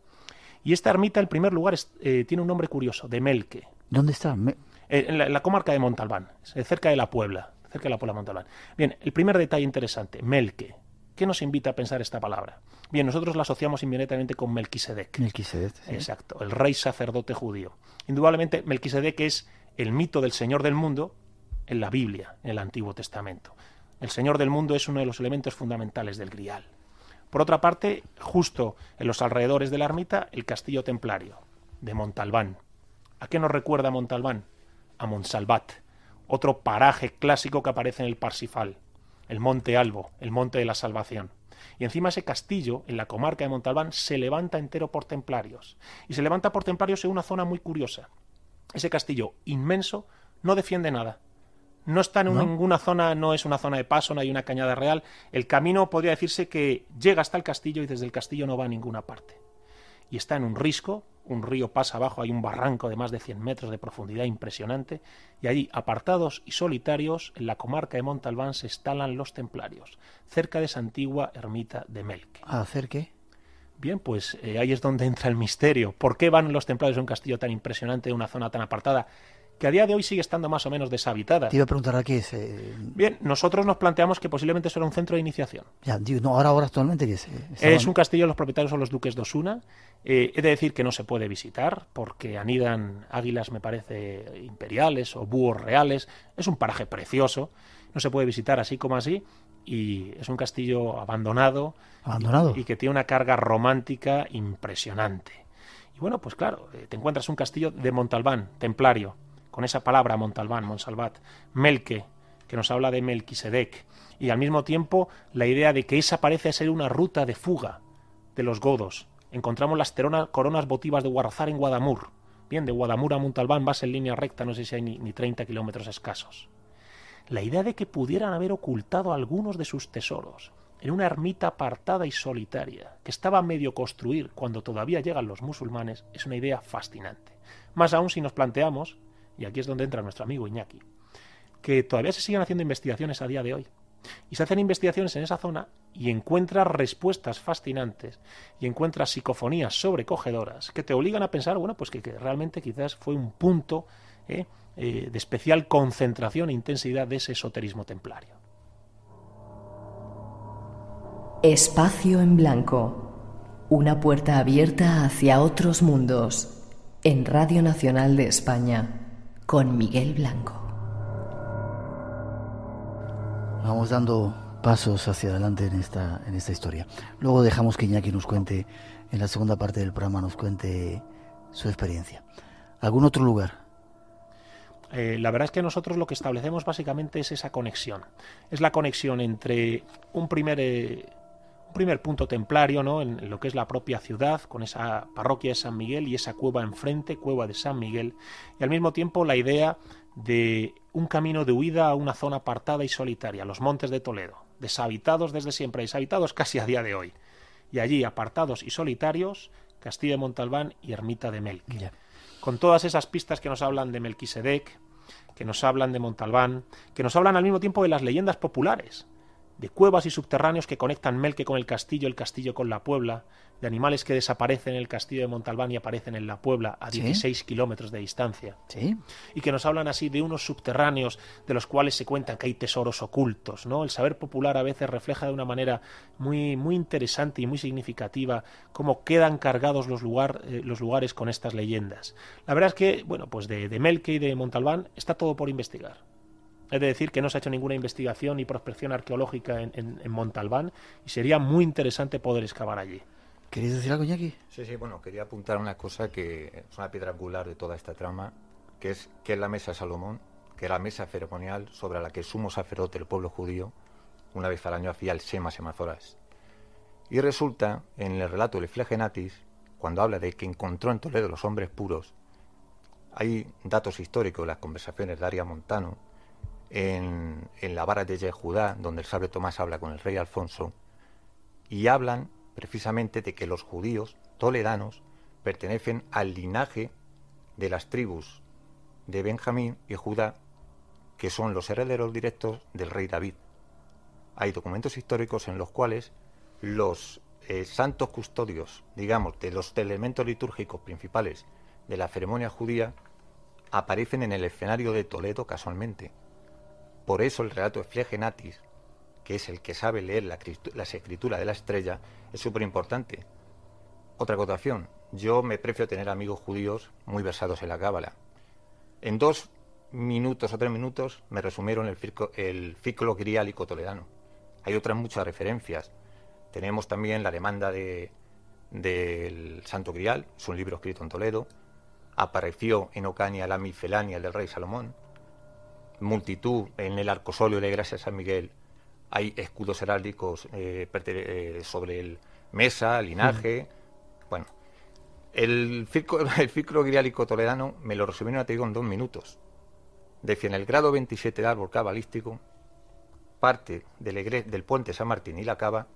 Y esta ermita, en primer lugar, tiene un nombre curioso, de Melque. ¿Dónde está? En la comarca de Montalbán, cerca de la Puebla de Montalbán. Bien, el primer detalle interesante, Melque. ¿Qué nos invita a pensar esta palabra? Bien, nosotros la asociamos inmediatamente con Melquisedec. Melquisedec, sí. Exacto, el rey sacerdote judío. Indudablemente, Melquisedec es el mito del Señor del mundo en la Biblia, en el Antiguo Testamento. El Señor del mundo es uno de los elementos fundamentales del Grial. Por otra parte, justo en los alrededores de la ermita, el castillo templario de Montalbán. ¿A qué nos recuerda Montalbán? A Montsalvat, otro paraje clásico que aparece en el Parsifal, el Monte Albo, el Monte de la Salvación. Y encima ese castillo, en la comarca de Montalbán, se levanta entero por templarios. Y se levanta por templarios en una zona muy curiosa. Ese castillo inmenso no defiende nada. No está en ninguna zona, no es una zona de paso, no hay una cañada real. El camino podría decirse que llega hasta el castillo y desde el castillo no va a ninguna parte. Y está en un risco, un río pasa abajo, hay un barranco de más de 100 metros de profundidad impresionante, y allí, apartados y solitarios, en la comarca de Montalbán se instalan los templarios, cerca de esa antigua ermita de Melque. ¿A hacer qué? Bien, pues ahí es donde entra el misterio. ¿Por qué van los templarios a un castillo tan impresionante, de una zona tan apartada, que a día de hoy sigue estando más o menos deshabitada? Te iba a preguntar a qué es. Bien, nosotros nos planteamos que posiblemente eso era un centro de iniciación. Ya, no, ahora actualmente, ¿qué es? Es un castillo, los propietarios son los duques de Osuna. He de decir que no se puede visitar porque anidan águilas, me parece, imperiales o búhos reales. Es un paraje precioso, no se puede visitar así como así, y es un castillo abandonado. Y que tiene una carga romántica impresionante. Y bueno, pues claro, te encuentras un castillo de Montalbán, templario, con esa palabra Montalbán, Montsalvat, Melque, que nos habla de Melquisedec, y al mismo tiempo la idea de que esa parece ser una ruta de fuga de los godos. Encontramos las coronas votivas de Guarrazar en Guadamur. Bien, de Guadamur a Montalbán vas en línea recta, no sé si hay ni 30 kilómetros escasos. La idea de que pudieran haber ocultado algunos de sus tesoros en una ermita apartada y solitaria, que estaba a medio construir cuando todavía llegan los musulmanes, es una idea fascinante. Más aún si nos planteamos, y aquí es donde entra nuestro amigo Iñaki, que todavía se siguen haciendo investigaciones a día de hoy. Y se hacen investigaciones en esa zona y encuentras respuestas fascinantes y encuentras psicofonías sobrecogedoras que te obligan a pensar, bueno, pues que realmente quizás fue un punto de especial concentración e intensidad de ese esoterismo templario. Espacio en blanco. Una puerta abierta hacia otros mundos. En Radio Nacional de España. Con Miguel Blanco. Vamos dando pasos hacia adelante en esta historia. Luego dejamos que Iñaki nos cuente, en la segunda parte del programa, nos cuente su experiencia. ¿Algún otro lugar? La verdad es que nosotros lo que establecemos básicamente es esa conexión. Es la conexión entre un primer punto templario, ¿no?, en lo que es la propia ciudad, con esa parroquia de San Miguel y esa cueva enfrente, cueva de San Miguel, y al mismo tiempo la idea de un camino de huida a una zona apartada y solitaria, los Montes de Toledo, deshabitados desde siempre, deshabitados casi a día de hoy, y allí, apartados y solitarios, Castillo de Montalbán y Ermita de Melque. Yeah. Con todas esas pistas que nos hablan de Melquisedec, que nos hablan de Montalbán, que nos hablan al mismo tiempo de las leyendas populares, de cuevas y subterráneos que conectan Melque con el castillo con la Puebla, de animales que desaparecen en el castillo de Montalbán y aparecen en la Puebla a 16 kilómetros de distancia. ¿Sí? Y que nos hablan así de unos subterráneos de los cuales se cuentan que hay tesoros ocultos, ¿no? El saber popular a veces refleja de una manera muy, muy interesante y muy significativa cómo quedan cargados los lugares con estas leyendas. La verdad es que, bueno, pues de Melque y de Montalbán está todo por investigar. Es de decir que no se ha hecho ninguna investigación ni prospección arqueológica en Montalbán y sería muy interesante poder excavar allí. ¿Queréis decir algo, Iñaki? Sí, bueno, quería apuntar una cosa que es una piedra angular de toda esta trama, que es la mesa de Salomón, que era la mesa ceremonial sobre la que el sumo sacerdote del pueblo judío una vez al año hacía el Shema Semazoras. Y resulta, en el relato de Flegenatis, cuando habla de que encontró en Toledo los hombres puros, hay datos históricos de las conversaciones de Aria Montano, en la vara de Yehudá, donde el sabio Tomás habla con el rey Alfonso, y hablan precisamente de que los judíos toledanos pertenecen al linaje de las tribus de Benjamín y Judá, que son los herederos directos del rey David. Hay documentos históricos en los cuales los santos custodios, digamos, de los elementos litúrgicos principales de la ceremonia judía aparecen en el escenario de Toledo casualmente. Por eso el relato de Flegenatis que es el que sabe leer las escrituras de la estrella, es súper importante. Otra acotación, yo me prefiero tener amigos judíos muy versados en la cábala. En 2 minutos o 3 minutos me resumieron el ciclo griálico toledano. Hay otras muchas referencias. Tenemos también la demanda del Santo Grial, es un libro escrito en Toledo. Apareció en Ocaña la miscelánea del rey Salomón. Multitud en el arcosolio de la iglesia de San Miguel. Hay escudos heráldicos sobre el mesa, linaje. Bueno, el ciclo griálico toledano me lo resumieron, te digo, en 2 minutos. Decía, en el grado 27 de árbol cabalístico, parte del puente San Martín y la Cava,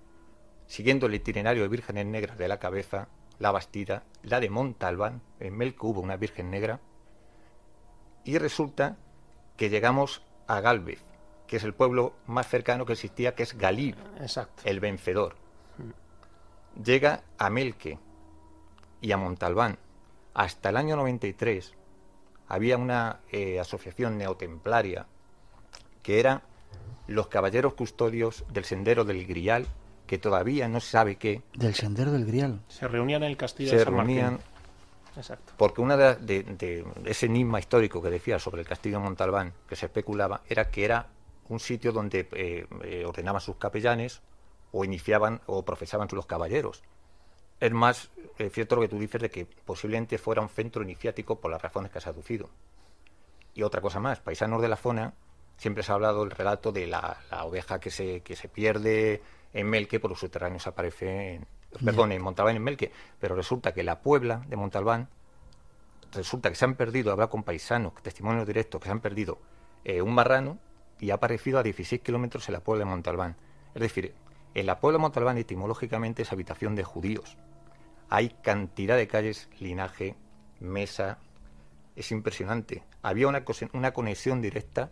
siguiendo el itinerario de vírgenes negras de la Cabeza, la Bastida, la de Montalbán, en Melque hubo una virgen negra, y resulta que llegamos a Gálvez, que es el pueblo más cercano que existía, que es Galib, Exacto. el vencedor. Llega a Melque y a Montalbán. Hasta el año 93 había una asociación neotemplaria que era los caballeros custodios del Sendero del Grial, que todavía no se sabe qué. Del Sendero del Grial. Se reunían en el castillo de San Martín. Exacto. Porque una de ese enigma histórico que decía sobre el castillo de Montalbán, que se especulaba, era que era un sitio donde ordenaban sus capellanes o iniciaban o profesaban los caballeros. Es más cierto lo que tú dices de que posiblemente fuera un centro iniciático por las razones que has aducido. Y otra cosa más, paisanos de la zona, siempre se ha hablado el relato de la oveja que se pierde en Melque, por los subterráneos aparece en Montalbán, en Melque, pero resulta que la Puebla de Montalbán, resulta que se han perdido, habla con paisanos, testimonios directos, que se han perdido un marrano y ha aparecido a 16 kilómetros en la Puebla de Montalbán. Es decir, en la Puebla de Montalbán etimológicamente es habitación de judíos. Hay cantidad de calles, linaje, mesa, es impresionante. Había una conexión directa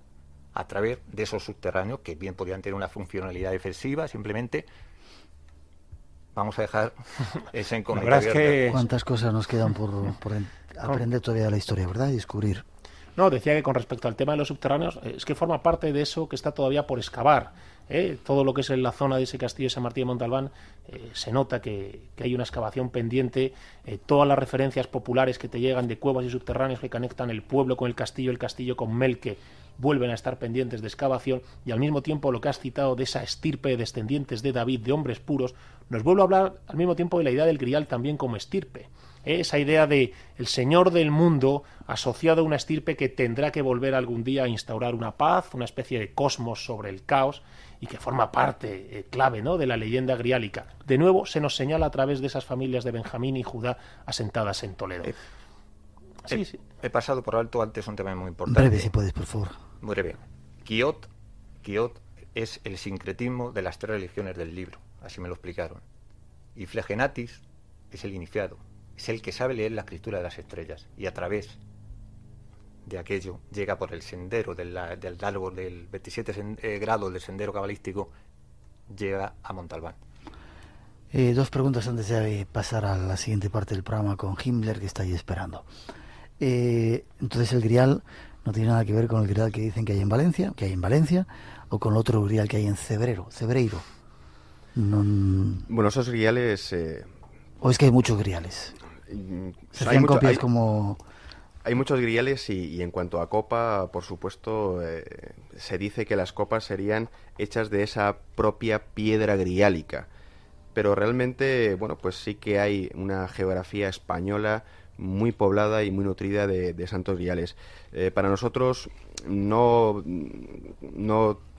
a través de esos subterráneos que bien podían tener una funcionalidad defensiva, simplemente vamos a dejar esa incógnita abierta. ¿Cuántas cosas nos quedan por aprender todavía de la historia, verdad? Y descubrir. No, decía que con respecto al tema de los subterráneos, es que forma parte de eso que está todavía por excavar. Todo lo que es en la zona de ese castillo de San Martín de Montalbán, se nota que hay una excavación pendiente. Todas las referencias populares que te llegan de cuevas y subterráneos que conectan el pueblo con el castillo con Melque, vuelven a estar pendientes de excavación, y al mismo tiempo lo que has citado de esa estirpe de descendientes de David, de hombres puros, nos vuelve a hablar al mismo tiempo de la idea del grial también como estirpe. Esa idea de el señor del mundo asociado a una estirpe que tendrá que volver algún día a instaurar una paz, una especie de cosmos sobre el caos, y que forma parte clave, ¿no?, de la leyenda griálica. De nuevo se nos señala a través de esas familias de Benjamín y Judá asentadas en Toledo. Sí. He pasado por alto antes un tema muy importante. Breve, si puedes, por favor. Muy breve. Quiot es el sincretismo de las 3 religiones del libro, así me lo explicaron. Y Flegenatis es el iniciado, es el que sabe leer la escritura de las estrellas, y a través de aquello llega por el sendero del árbol del 27 grado del sendero cabalístico, llega a Montalbán. 2 preguntas antes de pasar a la siguiente parte del programa con Himmler, que está ahí esperando. Entonces el grial no tiene nada que ver con el grial que dicen que hay en Valencia, o con otro grial que hay en Cebreiro. Bueno, esos griales... ¿O es que hay muchos griales? Hay muchos griales y en cuanto a copa, por supuesto, se dice que las copas serían hechas de esa propia piedra griálica. Pero realmente, bueno, pues sí que hay una geografía española muy poblada y muy nutrida de santos griales. Para nosotros no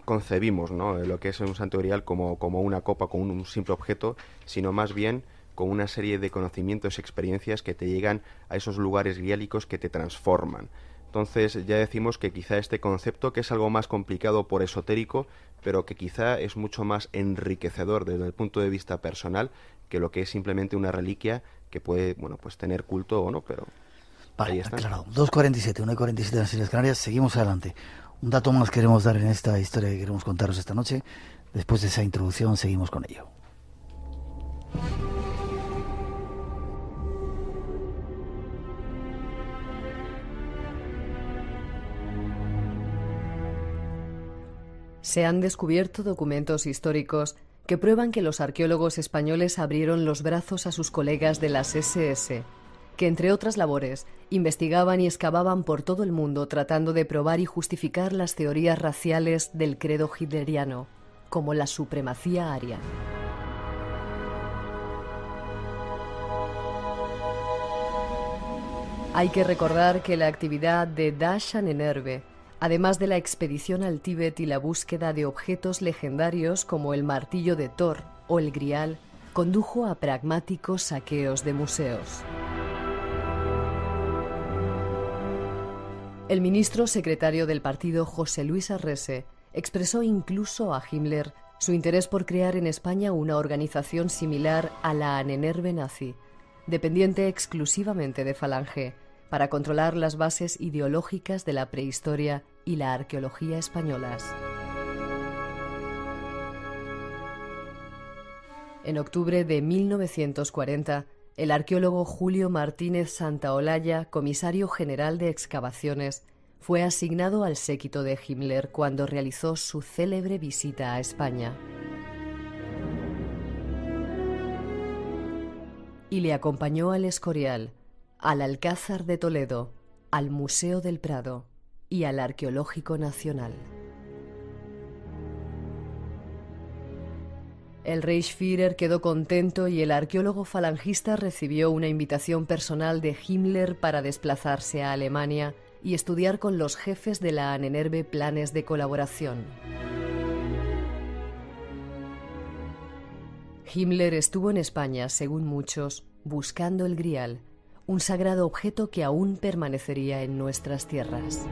concebimos, ¿no?, lo que es un santo grial como una copa, como un simple objeto, sino más bien con una serie de conocimientos y experiencias que te llegan a esos lugares griálicos que te transforman. Entonces ya decimos que quizá este concepto, que es algo más complicado por esotérico, pero que quizá es mucho más enriquecedor desde el punto de vista personal que lo que es simplemente una reliquia que puede, bueno, pues tener culto o no, pero vale, ahí está. Claro, 2:47, 1:47 en las Islas Canarias. Seguimos adelante. Un dato más queremos dar en esta historia que queremos contaros esta noche. Después de esa introducción seguimos con ello. Se han descubierto documentos históricos que prueban que los arqueólogos españoles abrieron los brazos a sus colegas de las SS, que entre otras labores investigaban y excavaban por todo el mundo tratando de probar y justificar las teorías raciales del credo hitleriano, como la supremacía aria. Hay que recordar que la actividad de Dash-Ahnenerbe, además de la expedición al Tíbet y la búsqueda de objetos legendarios como el martillo de Thor o el Grial, condujo a pragmáticos saqueos de museos. El ministro secretario del partido, José Luis Arrese, expresó incluso a Himmler su interés por crear en España una organización similar a la Ahnenerbe nazi, dependiente exclusivamente de Falange, para controlar las bases ideológicas de la prehistoria y la arqueología españolas. En octubre de 1940, el arqueólogo Julio Martínez Santaolalla, comisario general de excavaciones, fue asignado al séquito de Himmler cuando realizó su célebre visita a España. Y le acompañó al Escorial, al Alcázar de Toledo, al Museo del Prado y al Arqueológico Nacional. El Reichsführer quedó contento y el arqueólogo falangista recibió una invitación personal de Himmler para desplazarse a Alemania y estudiar con los jefes de la Ahnenerbe planes de colaboración. Himmler estuvo en España, según muchos, buscando el Grial, un sagrado objeto que aún permanecería en nuestras tierras.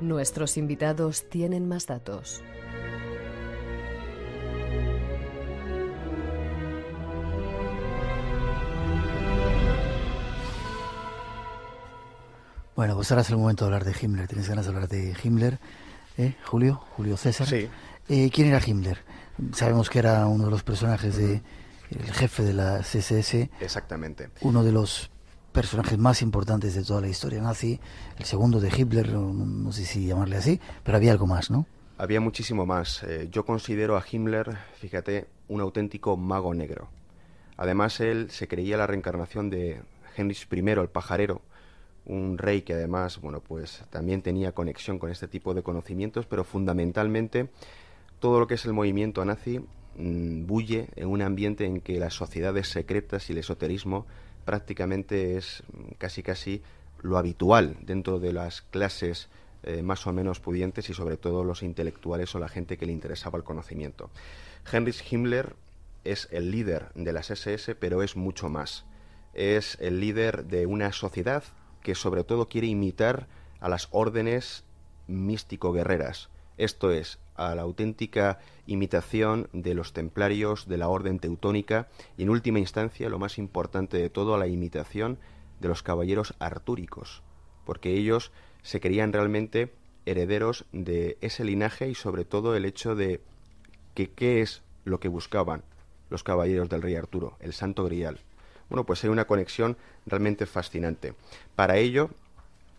Nuestros invitados tienen más datos. Bueno, pues ahora es el momento de hablar de Himmler. ¿Tienes ganas de hablar de Himmler? Julio César. Sí. ¿Quién era Himmler? Sabemos que era uno de los personajes el jefe de la SS. Exactamente. Uno de los personajes más importantes de toda la historia nazi, el segundo de Hitler, no sé si llamarle así, pero había algo más, ¿no? Había muchísimo más. Yo considero a Himmler, fíjate, un auténtico mago negro. Además, él se creía la reencarnación de Heinrich I, el pajarero, un rey que además, bueno, pues también tenía conexión con este tipo de conocimientos, pero fundamentalmente todo lo que es el movimiento nazi bulle en un ambiente en que las sociedades secretas y el esoterismo prácticamente es casi lo habitual dentro de las clases más o menos pudientes y sobre todo los intelectuales o la gente que le interesaba el conocimiento. Heinrich Himmler es el líder de las SS, pero es mucho más. Es el líder de una sociedad que sobre todo quiere imitar a las órdenes místico-guerreras. Esto es, a la auténtica imitación de los templarios, de la orden teutónica y, en última instancia, lo más importante de todo, a la imitación de los caballeros artúricos, porque ellos se creían realmente herederos de ese linaje y, sobre todo, el hecho de que qué es lo que buscaban los caballeros del rey Arturo, el Santo Grial. Bueno, pues hay una conexión realmente fascinante. Para ello,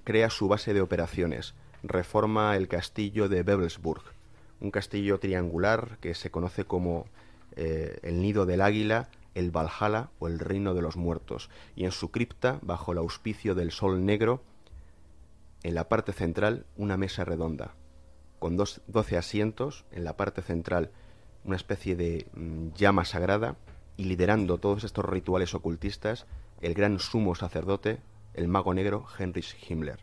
crea su base de operaciones, reforma el castillo de Wewelsburg, un castillo triangular que se conoce como el Nido del Águila, el Valhalla o el Reino de los Muertos, y en su cripta, bajo el auspicio del Sol Negro, en la parte central una mesa redonda, con 12 asientos, en la parte central una especie de llama sagrada, y liderando todos estos rituales ocultistas, el gran sumo sacerdote, el mago negro Heinrich Himmler.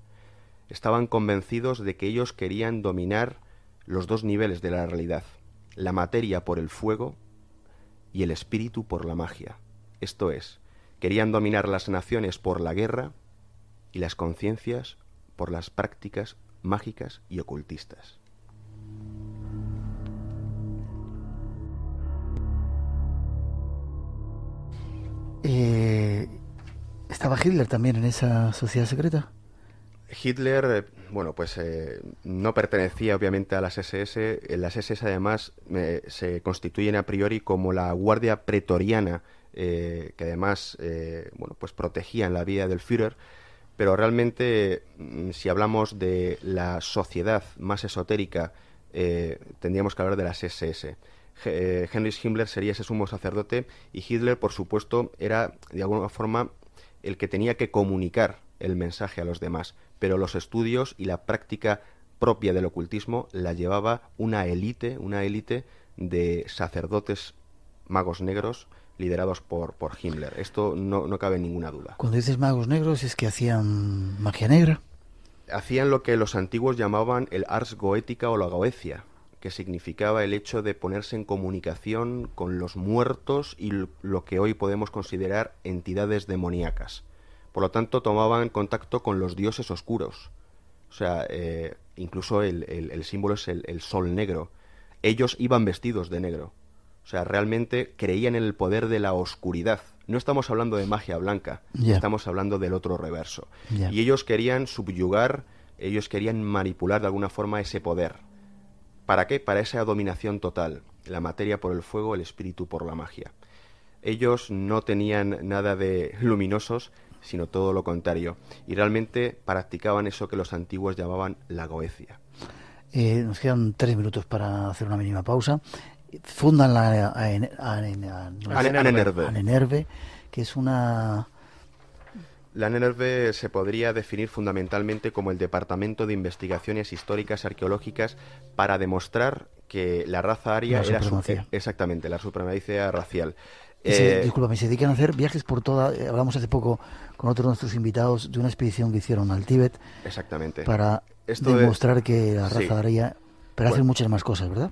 Estaban convencidos de que ellos querían dominar los dos niveles de la realidad, la materia por el fuego y el espíritu por la magia. Esto es, querían dominar las naciones por la guerra y las conciencias por las prácticas mágicas y ocultistas. ¿Estaba Hitler también en esa sociedad secreta? Hitler, bueno, pues no pertenecía obviamente a las SS. Las SS además se constituyen a priori como la guardia pretoriana, que además, bueno, pues protegían la vida del Führer, Pero realmente, si hablamos de la sociedad más esotérica, tendríamos que hablar de las SS. Heinrich Himmler sería ese sumo sacerdote y Hitler, por supuesto, era de alguna forma el que tenía que comunicar el mensaje a los demás, pero los estudios y la práctica propia del ocultismo la llevaba una élite de sacerdotes magos negros liderados por Himmler. Esto no cabe ninguna duda. Cuando dices magos negros, ¿es que hacían magia negra? Hacían lo que los antiguos llamaban el ars goetica o la goecia, que significaba el hecho de ponerse en comunicación con los muertos y lo que hoy podemos considerar entidades demoníacas. Por lo tanto, tomaban contacto con los dioses oscuros. O sea, incluso el símbolo es el sol negro. Ellos iban vestidos de negro. O sea, realmente creían en el poder de la oscuridad. No estamos hablando de magia blanca, estamos hablando del otro reverso. Y ellos querían subyugar, ellos querían manipular de alguna forma ese poder. ¿Para qué? Para esa dominación total. La materia por el fuego, el espíritu por la magia. Ellos no tenían nada de luminosos, sino todo lo contrario. Y realmente practicaban eso que los antiguos llamaban la goecia. Nos quedan 3 minutos para hacer una mínima pausa. Fundan la ANNERVE, que es una... La ANNERVE se podría definir fundamentalmente como el Departamento de Investigaciones Históricas Arqueológicas para demostrar que la raza aria era exactamente la supremacía racial. Discúlpame, se dedican a hacer viajes por toda... Hablamos hace poco con otros de nuestros invitados de una expedición que hicieron al Tíbet. Exactamente. Para demostrar que la raza aria... Pero hacen muchas más cosas, ¿verdad?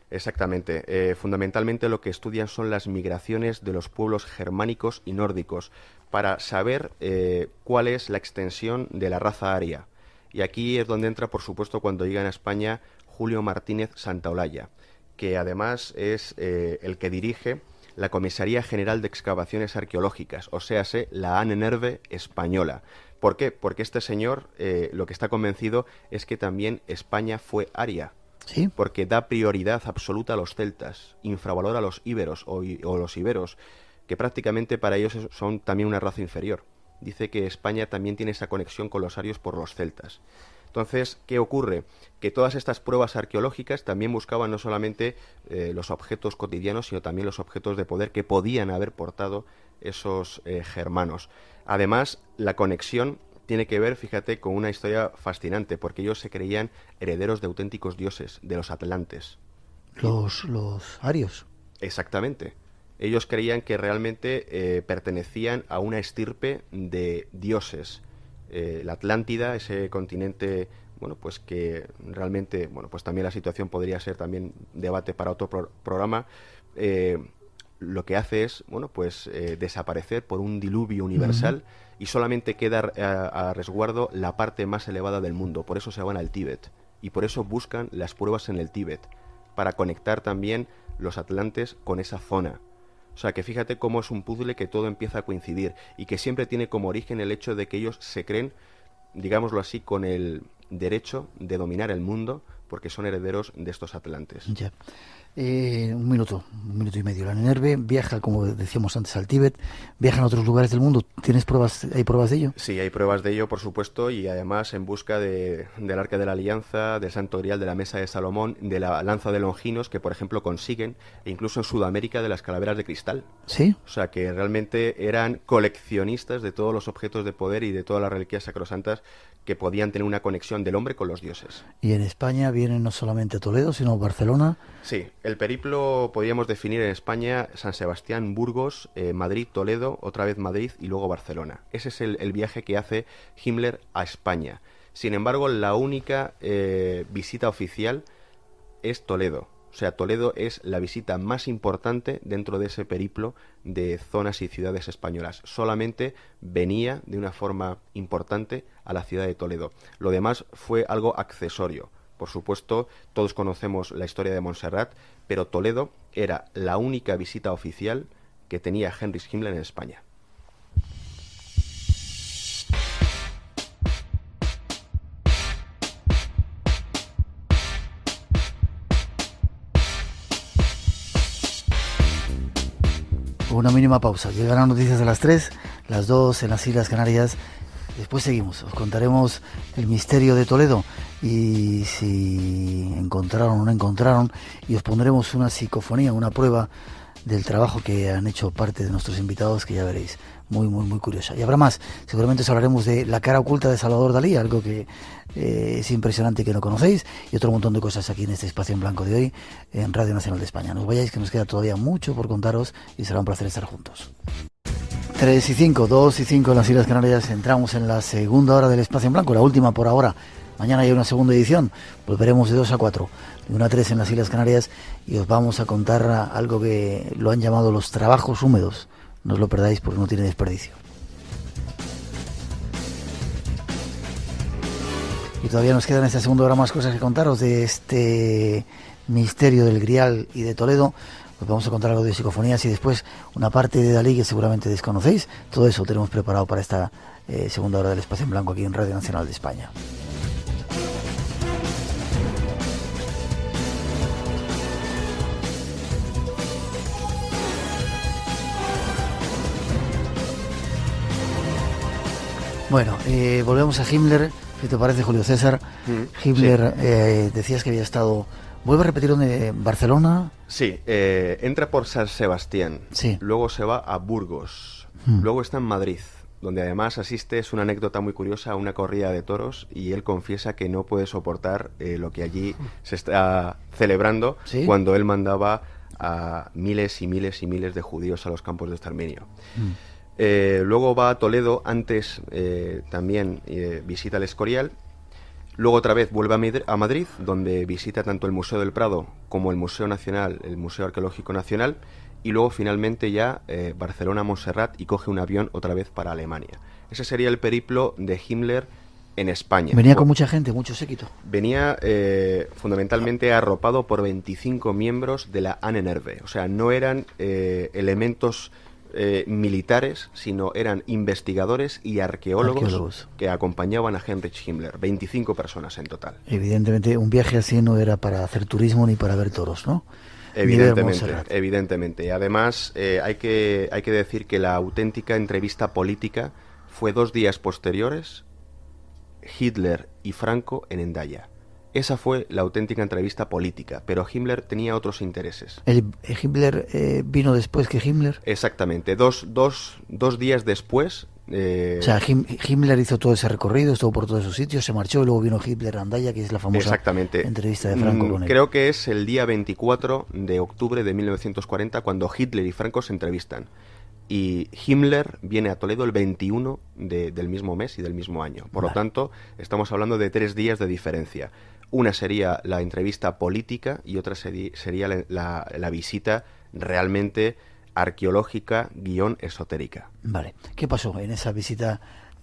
Exactamente. Fundamentalmente lo que estudian son las migraciones de los pueblos germánicos y nórdicos para saber cuál es la extensión de la raza aria. Y aquí es donde entra, por supuesto, cuando llegan a España Julio Martínez Santaolalla, que además es el que dirige la Comisaría General de Excavaciones Arqueológicas, o sea, la ANNERVE española. ¿Por qué? Porque este señor lo que está convencido es que también España fue aria. ¿Sí? Porque da prioridad absoluta a los celtas, infravalora a los íberos o los iberos, que prácticamente para ellos son también una raza inferior. Dice que España también tiene esa conexión con los arios por los celtas. Entonces, ¿qué ocurre? Que todas estas pruebas arqueológicas también buscaban no solamente los objetos cotidianos, sino también los objetos de poder que podían haber portado esos germanos. Además, la conexión tiene que ver, fíjate, con una historia fascinante, porque ellos se creían herederos de auténticos dioses, de los atlantes. Los arios. Exactamente. Ellos creían que realmente pertenecían a una estirpe de dioses. La Atlántida, ese continente, bueno, pues que realmente, bueno, pues también la situación podría ser también debate para otro programa. Lo que hace es, bueno, pues desaparecer por un diluvio universal y solamente queda a resguardo la parte más elevada del mundo. Por eso se van al Tíbet y por eso buscan las pruebas en el Tíbet, para conectar también los atlantes con esa zona. O sea, que fíjate cómo es un puzzle que todo empieza a coincidir y que siempre tiene como origen el hecho de que ellos se creen, digámoslo así, con el derecho de dominar el mundo porque son herederos de estos atlantes. Ya. Un minuto y medio. La ANNERVE viaja, como decíamos antes, al Tíbet, viajan a otros lugares del mundo. ¿Tienes pruebas? ¿Hay pruebas de ello? Sí, hay pruebas de ello, por supuesto, y además en busca del Arca de la Alianza, del Santo Grial, de la Mesa de Salomón, de la Lanza de Longinos, que por ejemplo consiguen, e incluso en Sudamérica de las calaveras de cristal. ¿Sí? O sea, que realmente eran coleccionistas de todos los objetos de poder y de todas las reliquias sacrosantas que podían tener una conexión del hombre con los dioses. Y en España vienen no solamente a Toledo, sino a Barcelona. Sí, el periplo podríamos definir en España San Sebastián, Burgos, Madrid, Toledo, otra vez Madrid y luego Barcelona. Ese es el viaje que hace Himmler a España. Sin embargo, la única visita oficial es Toledo. O sea, Toledo es la visita más importante dentro de ese periplo de zonas y ciudades españolas. Solamente venía de una forma importante a la ciudad de Toledo. Lo demás fue algo accesorio. Por supuesto, todos conocemos la historia de Montserrat, pero Toledo era la única visita oficial que tenía Heinrich Himmler en España. Una mínima pausa. Llegan las noticias de las 3, las 2 en las Islas Canarias. Después seguimos, os contaremos el misterio de Toledo y si encontraron o no encontraron, y os pondremos una psicofonía, una prueba del trabajo que han hecho parte de nuestros invitados, que ya veréis, muy curiosa. Y habrá más, seguramente os hablaremos de la cara oculta de Salvador Dalí, algo que es impresionante que no conocéis, y otro montón de cosas aquí en este espacio en blanco de hoy en Radio Nacional de España. No os vayáis, que nos queda todavía mucho por contaros y será un placer estar juntos. 3 y 5, 2 y 5 en las Islas Canarias. Entramos en la segunda hora del Espacio en Blanco, la última por ahora. Mañana hay una segunda edición, volveremos de 2 a 4, de 1 a 3 en las Islas Canarias, y os vamos a contar algo que lo han llamado los trabajos húmedos. No os lo perdáis porque no tiene desperdicio. Y todavía nos quedan en esta segunda hora más cosas que contaros de este misterio del Grial y de Toledo. Os vamos a contar algo de psicofonías y después una parte de Dalí que seguramente desconocéis. Todo eso tenemos preparado para esta segunda hora del Espacio en Blanco aquí en Radio Nacional de España. Bueno, volvemos a Himmler. ¿Qué te parece, Julio César? Himmler, sí. Decías que había estado... ¿Vuelve a repetir dónde? ¿Barcelona? Sí, entra por San Sebastián, sí. Luego se va a Burgos, luego está en Madrid, donde además asiste, es una anécdota muy curiosa, a una corrida de toros, y él confiesa que no puede soportar lo que allí se está celebrando, ¿sí? Cuando él mandaba a miles y miles y miles de judíos a los campos de exterminio. Luego va a Toledo, antes también visita el Escorial. Luego otra vez vuelve a Madrid, donde visita tanto el Museo del Prado como el Museo Nacional, el Museo Arqueológico Nacional, y luego finalmente ya Barcelona-Montserrat, y coge un avión otra vez para Alemania. Ese sería el periplo de Himmler en España. Venía con mucha gente, mucho séquito. Venía fundamentalmente arropado por 25 miembros de la Ahnenerbe, o sea, no eran elementos militares, sino eran investigadores y arqueólogos que acompañaban a Heinrich Himmler, 25 personas en total. Evidentemente un viaje así no era para hacer turismo ni para ver toros, ¿no? Evidentemente. Además, hay que decir que la auténtica entrevista política fue 2 días posteriores, Hitler y Franco en Hendaya. Esa fue la auténtica entrevista política, pero Himmler tenía otros intereses. ¿Himmler vino después que Himmler? Exactamente, dos días después. O sea, Himmler hizo todo ese recorrido, estuvo por todos esos sitios, se marchó y luego vino Hitler a Hendaya, que es la famosa entrevista de Franco con él. Creo que es el día 24 de octubre de 1940 cuando Hitler y Franco se entrevistan. Y Himmler viene a Toledo el 21 del mismo mes y del mismo año. Por lo tanto, estamos hablando de 3 días de diferencia. Una sería la entrevista política y otra sería la visita realmente arqueológica / esotérica. Vale. ¿Qué pasó en esa visita /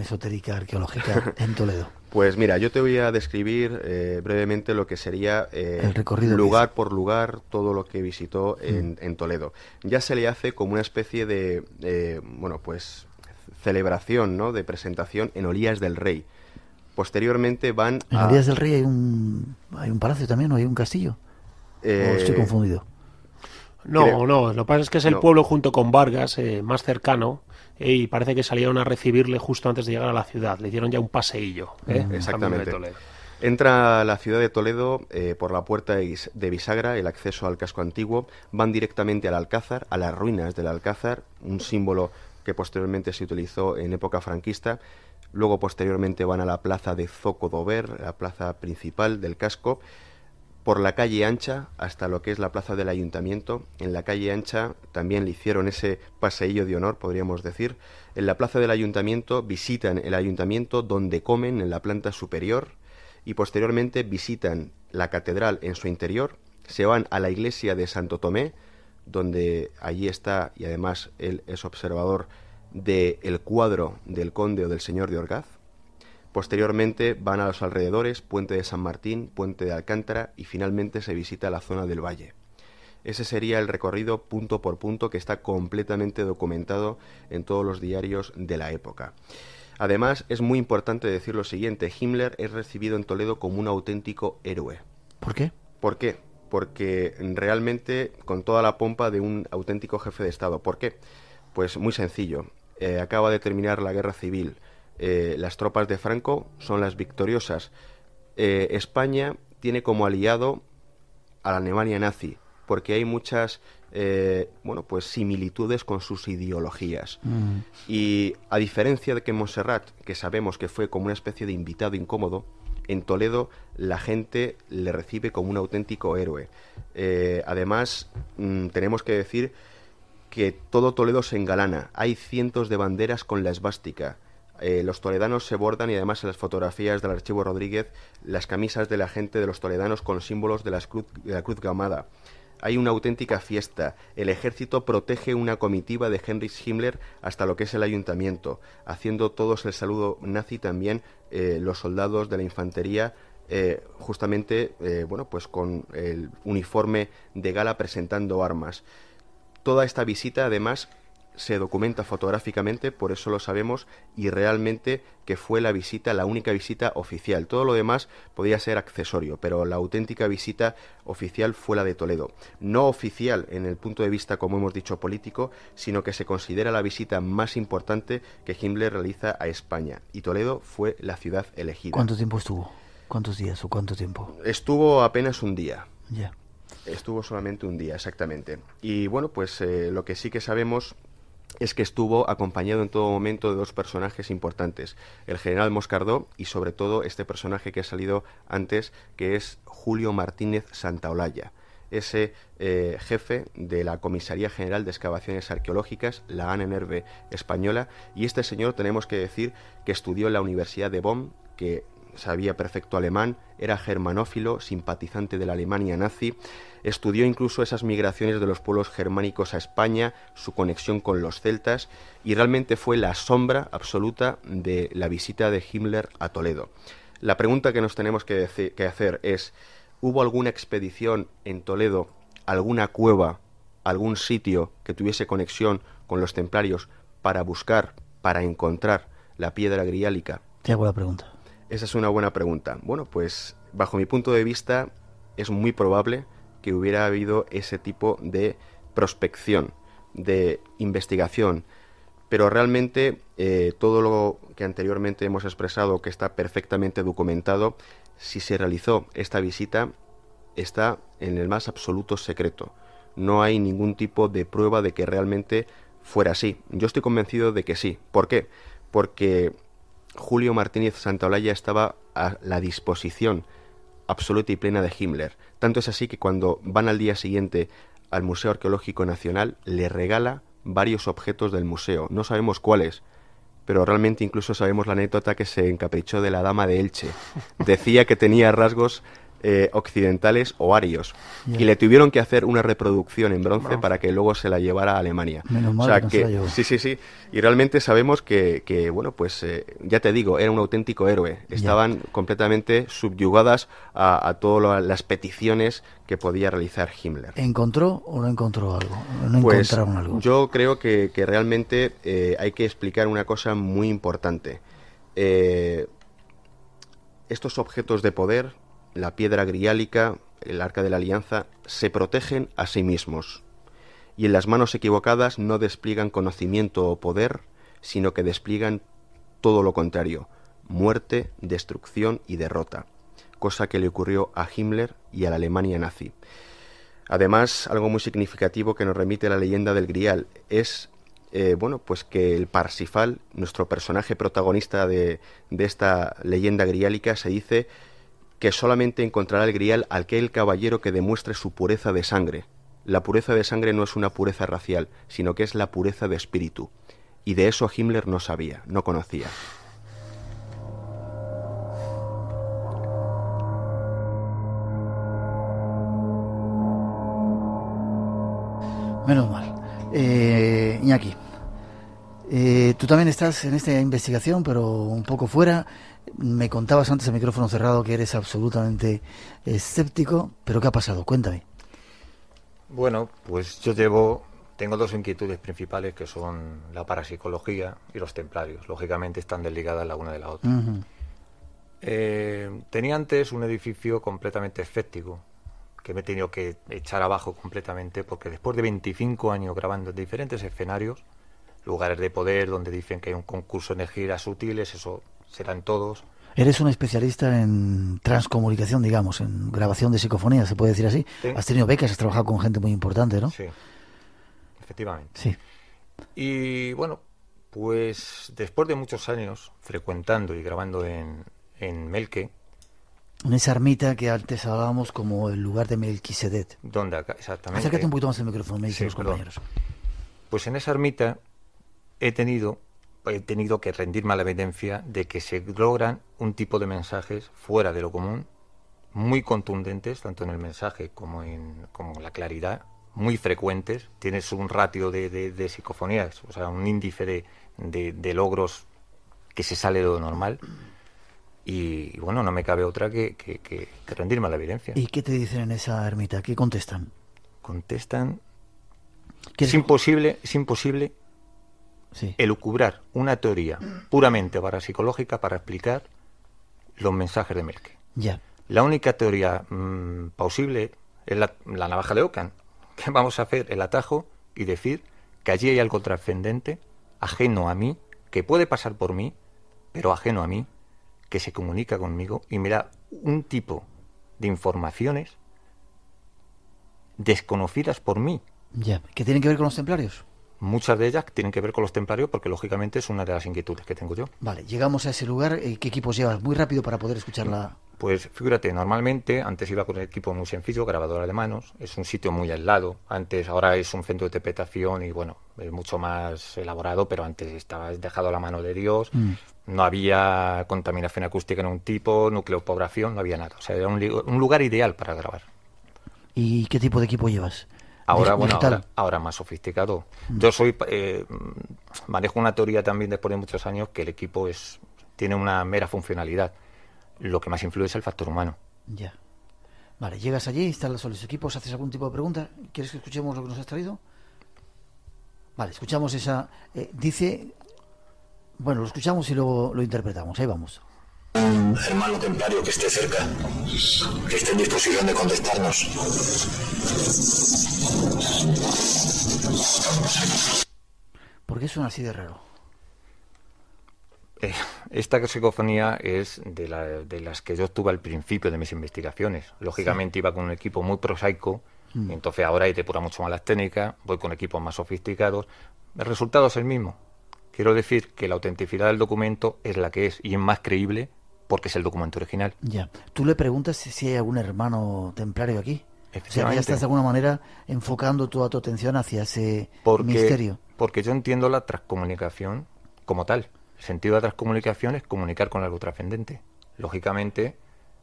esotérica arqueológica en Toledo? Pues mira, yo te voy a describir brevemente lo que sería el recorrido lugar por lugar, todo lo que visitó en Toledo. Ya se le hace como una especie de, celebración, ¿no?, de presentación en Olías del Rey. Posteriormente van ¿En Olías del Rey hay un palacio también, o hay un castillo? ¿O estoy confundido? No, lo que pasa es que es el pueblo junto con Vargas, más cercano, y parece que salieron a recibirle justo antes de llegar a la ciudad. Le dieron ya un paseillo. Exactamente. Entra a la ciudad de Toledo por la puerta de bisagra, el acceso al casco antiguo. Van directamente al Alcázar, a las ruinas del Alcázar, un símbolo que posteriormente se utilizó en época franquista. Luego, posteriormente, van a la plaza de Zocodover, la plaza principal del casco, por la calle Ancha hasta lo que es la plaza del Ayuntamiento. En la calle Ancha también le hicieron ese paseillo de honor, podríamos decir. En la plaza del Ayuntamiento visitan el Ayuntamiento, donde comen en la planta superior, y posteriormente visitan la catedral en su interior. Se van a la iglesia de Santo Tomé, donde allí está, y además él es observador del cuadro del conde o del señor de Orgaz. Posteriormente van a los alrededores, Puente de San Martín, Puente de Alcántara, y finalmente se visita la zona del Valle. Ese sería el recorrido punto por punto, que está completamente documentado en todos los diarios de la época. Además, es muy importante decir lo siguiente: Himmler es recibido en Toledo como un auténtico héroe. ¿Por qué? ¿Por qué? Porque realmente con toda la pompa de un auténtico jefe de Estado. ¿Por qué? Pues muy sencillo. Acaba de terminar la guerra civil. las tropas de Franco son las victoriosas. España tiene como aliado a la Alemania nazi, porque hay muchas similitudes con sus ideologías. Y a diferencia de que en Montserrat, que sabemos que fue como una especie de invitado incómodo, en Toledo la gente le recibe como un auténtico héroe. Además, tenemos que decir que todo Toledo se engalana. Hay cientos de banderas con la esvástica. Los toledanos se bordan, y además en las fotografías del Archivo Rodríguez, las camisas de la gente de los toledanos con símbolos de la cruz gamada. Hay una auténtica fiesta. El ejército protege una comitiva de Heinrich Himmler hasta lo que es el ayuntamiento, haciendo todos el saludo nazi también, los soldados de la infantería, justamente con el uniforme de gala presentando armas. Toda esta visita, además, se documenta fotográficamente, por eso lo sabemos, y realmente que fue la única visita oficial. Todo lo demás podía ser accesorio, pero la auténtica visita oficial fue la de Toledo. No oficial en el punto de vista, como hemos dicho, político, sino que se considera la visita más importante que Himmler realiza a España, y Toledo fue la ciudad elegida. ¿Cuánto tiempo estuvo? ¿Cuántos días o cuánto tiempo? Estuvo apenas un día. Ya. Estuvo solamente un día, exactamente. Y bueno, pues lo que sí que sabemos es que estuvo acompañado en todo momento de dos personajes importantes, el general Moscardó y sobre todo este personaje que ha salido antes, que es Julio Martínez Santaolalla, ese jefe de la Comisaría General de Excavaciones Arqueológicas, la ANNERVE española, y este señor tenemos que decir que estudió en la Universidad de Bonn, que sabía perfecto alemán, era germanófilo, simpatizante de la Alemania nazi, estudió incluso esas migraciones de los pueblos germánicos a España, su conexión con los celtas, y realmente fue la sombra absoluta de la visita de Himmler a Toledo. La pregunta que nos tenemos que hacer es, ¿hubo alguna expedición en Toledo, alguna cueva, algún sitio que tuviese conexión con los templarios para buscar, para encontrar la piedra griálica? Te hago la pregunta. Esa es una buena pregunta. Bueno, pues bajo mi punto de vista es muy probable que hubiera habido ese tipo de prospección, de investigación, pero realmente todo lo que anteriormente hemos expresado, que está perfectamente documentado, si se realizó esta visita, está en el más absoluto secreto. No hay ningún tipo de prueba de que realmente fuera así. Yo estoy convencido de que sí. ¿Por qué? Porque Julio Martínez Santaolalla estaba a la disposición absoluta y plena de Himmler. Tanto es así que cuando van al día siguiente al Museo Arqueológico Nacional, le regala varios objetos del museo. No sabemos cuáles, pero realmente incluso sabemos la anécdota que se encaprichó de la dama de Elche. Decía que tenía rasgos occidentales o arios, y le tuvieron que hacer una reproducción en bronce para que luego se la llevara a Alemania. Menos mal, o sea que no que se la llevó. sí, y realmente sabemos que ya te digo, era un auténtico héroe. Estaban completamente subyugadas a todas las peticiones que podía realizar Himmler. ¿Encontró o no encontró algo? ¿No Pues encontraron algo? yo creo que realmente hay que explicar una cosa muy importante. Estos objetos de poder, la piedra griálica, el Arca de la Alianza, se protegen a sí mismos, y en las manos equivocadas no despliegan conocimiento o poder, sino que despliegan todo lo contrario: muerte, destrucción y derrota, cosa que le ocurrió a Himmler y a la Alemania nazi. Además, algo muy significativo que nos remite a la leyenda del Grial es pues que el Parsifal, nuestro personaje protagonista de esta leyenda griálica, se dice que solamente encontrará el Grial aquel caballero que demuestre su pureza de sangre. La pureza de sangre no es una pureza racial, sino que es la pureza de espíritu. Y de eso Himmler no sabía, no conocía. Menos mal. Iñaki, tú también estás en esta investigación, pero un poco fuera. Me contabas antes, el micrófono cerrado, que eres absolutamente escéptico, pero ¿qué ha pasado? Cuéntame. Bueno, pues tengo dos inquietudes principales, que son la parapsicología y los templarios. Lógicamente están desligadas la una de la otra. Uh-huh. Tenía antes un edificio completamente escéptico, que me he tenido que echar abajo completamente, porque después de 25 años grabando en diferentes escenarios, lugares de poder donde dicen que hay un concurso de energías útiles, eso serán todos. Eres un especialista en transcomunicación, digamos, en grabación de psicofonías, se puede decir así. Sí. Has tenido becas, has trabajado con gente muy importante, ¿no? Sí, efectivamente. Sí. Y bueno, pues después de muchos años frecuentando y grabando en Melque, En esa ermita que antes hablábamos como el lugar de Melquisedec. donde exactamente... Acércate un poquito más el micrófono, me dicen Sí, los perdón. compañeros. Pues en esa ermita he tenido que rendirme a la evidencia de que se logran un tipo de mensajes fuera de lo común, muy contundentes, tanto en el mensaje como en la claridad, muy frecuentes. Tienes un ratio de psicofonías, o sea, un índice de logros que se sale de lo normal. Y bueno, no me cabe otra que rendirme a la evidencia. ¿Y qué te dicen en esa ermita? ¿Qué contestan? Contestan... ¿Quieres- Es imposible Sí. elucubrar una teoría puramente parapsicológica para explicar los mensajes de Melque. Ya. La única teoría posible es la navaja de Ockham, que vamos a hacer el atajo y decir que allí hay algo trascendente, ajeno a mí, que puede pasar por mí, pero ajeno a mí, que se comunica conmigo y me da un tipo de informaciones desconocidas por mí. Ya. ¿Qué tienen que ver con los templarios? Muchas de ellas tienen que ver con los templarios porque lógicamente es una de las inquietudes que tengo yo. Vale, llegamos a ese lugar. ¿Qué equipos llevas? Muy rápido para poder escucharla. Pues fíjate, normalmente antes iba con un equipo muy sencillo, grabadora de manos, es un sitio muy aislado, ahora es un centro de interpretación y bueno, es mucho más elaborado, pero antes estaba dejado a la mano de Dios, no había contaminación acústica en un tipo, nucleopoblación, no había nada, o sea, era un lugar ideal para grabar. ¿Y qué tipo de equipo llevas? Ahora, Digital. ahora más sofisticado. Yo manejo una teoría también después de muchos años que el equipo tiene una mera funcionalidad. Lo que más influye es el factor humano. Ya. Vale, llegas allí, instalas los equipos, haces algún tipo de pregunta. ¿Quieres que escuchemos lo que nos has traído? Vale, escuchamos esa... dice... Bueno, lo escuchamos y luego lo interpretamos. Ahí vamos. Hermano templario que esté cerca, que esté en disposición de contestarnos. ¿Por qué suena así de raro? Esta psicofonía es de las que yo tuve al principio de mis investigaciones. Lógicamente iba con un equipo muy prosaico, entonces ahora he depurado mucho más las técnicas, voy con equipos más sofisticados. El resultado es el mismo. Quiero decir que la autenticidad del documento es la que es y es más creíble porque es el documento original. Ya. ¿Tú le preguntas si hay algún hermano templario aquí? O sea, ya Efectivamente. estás de alguna manera enfocando toda tu atención hacia ese misterio. Porque yo entiendo la transcomunicación como tal. El sentido de la transcomunicación es comunicar con algo trascendente. Lógicamente,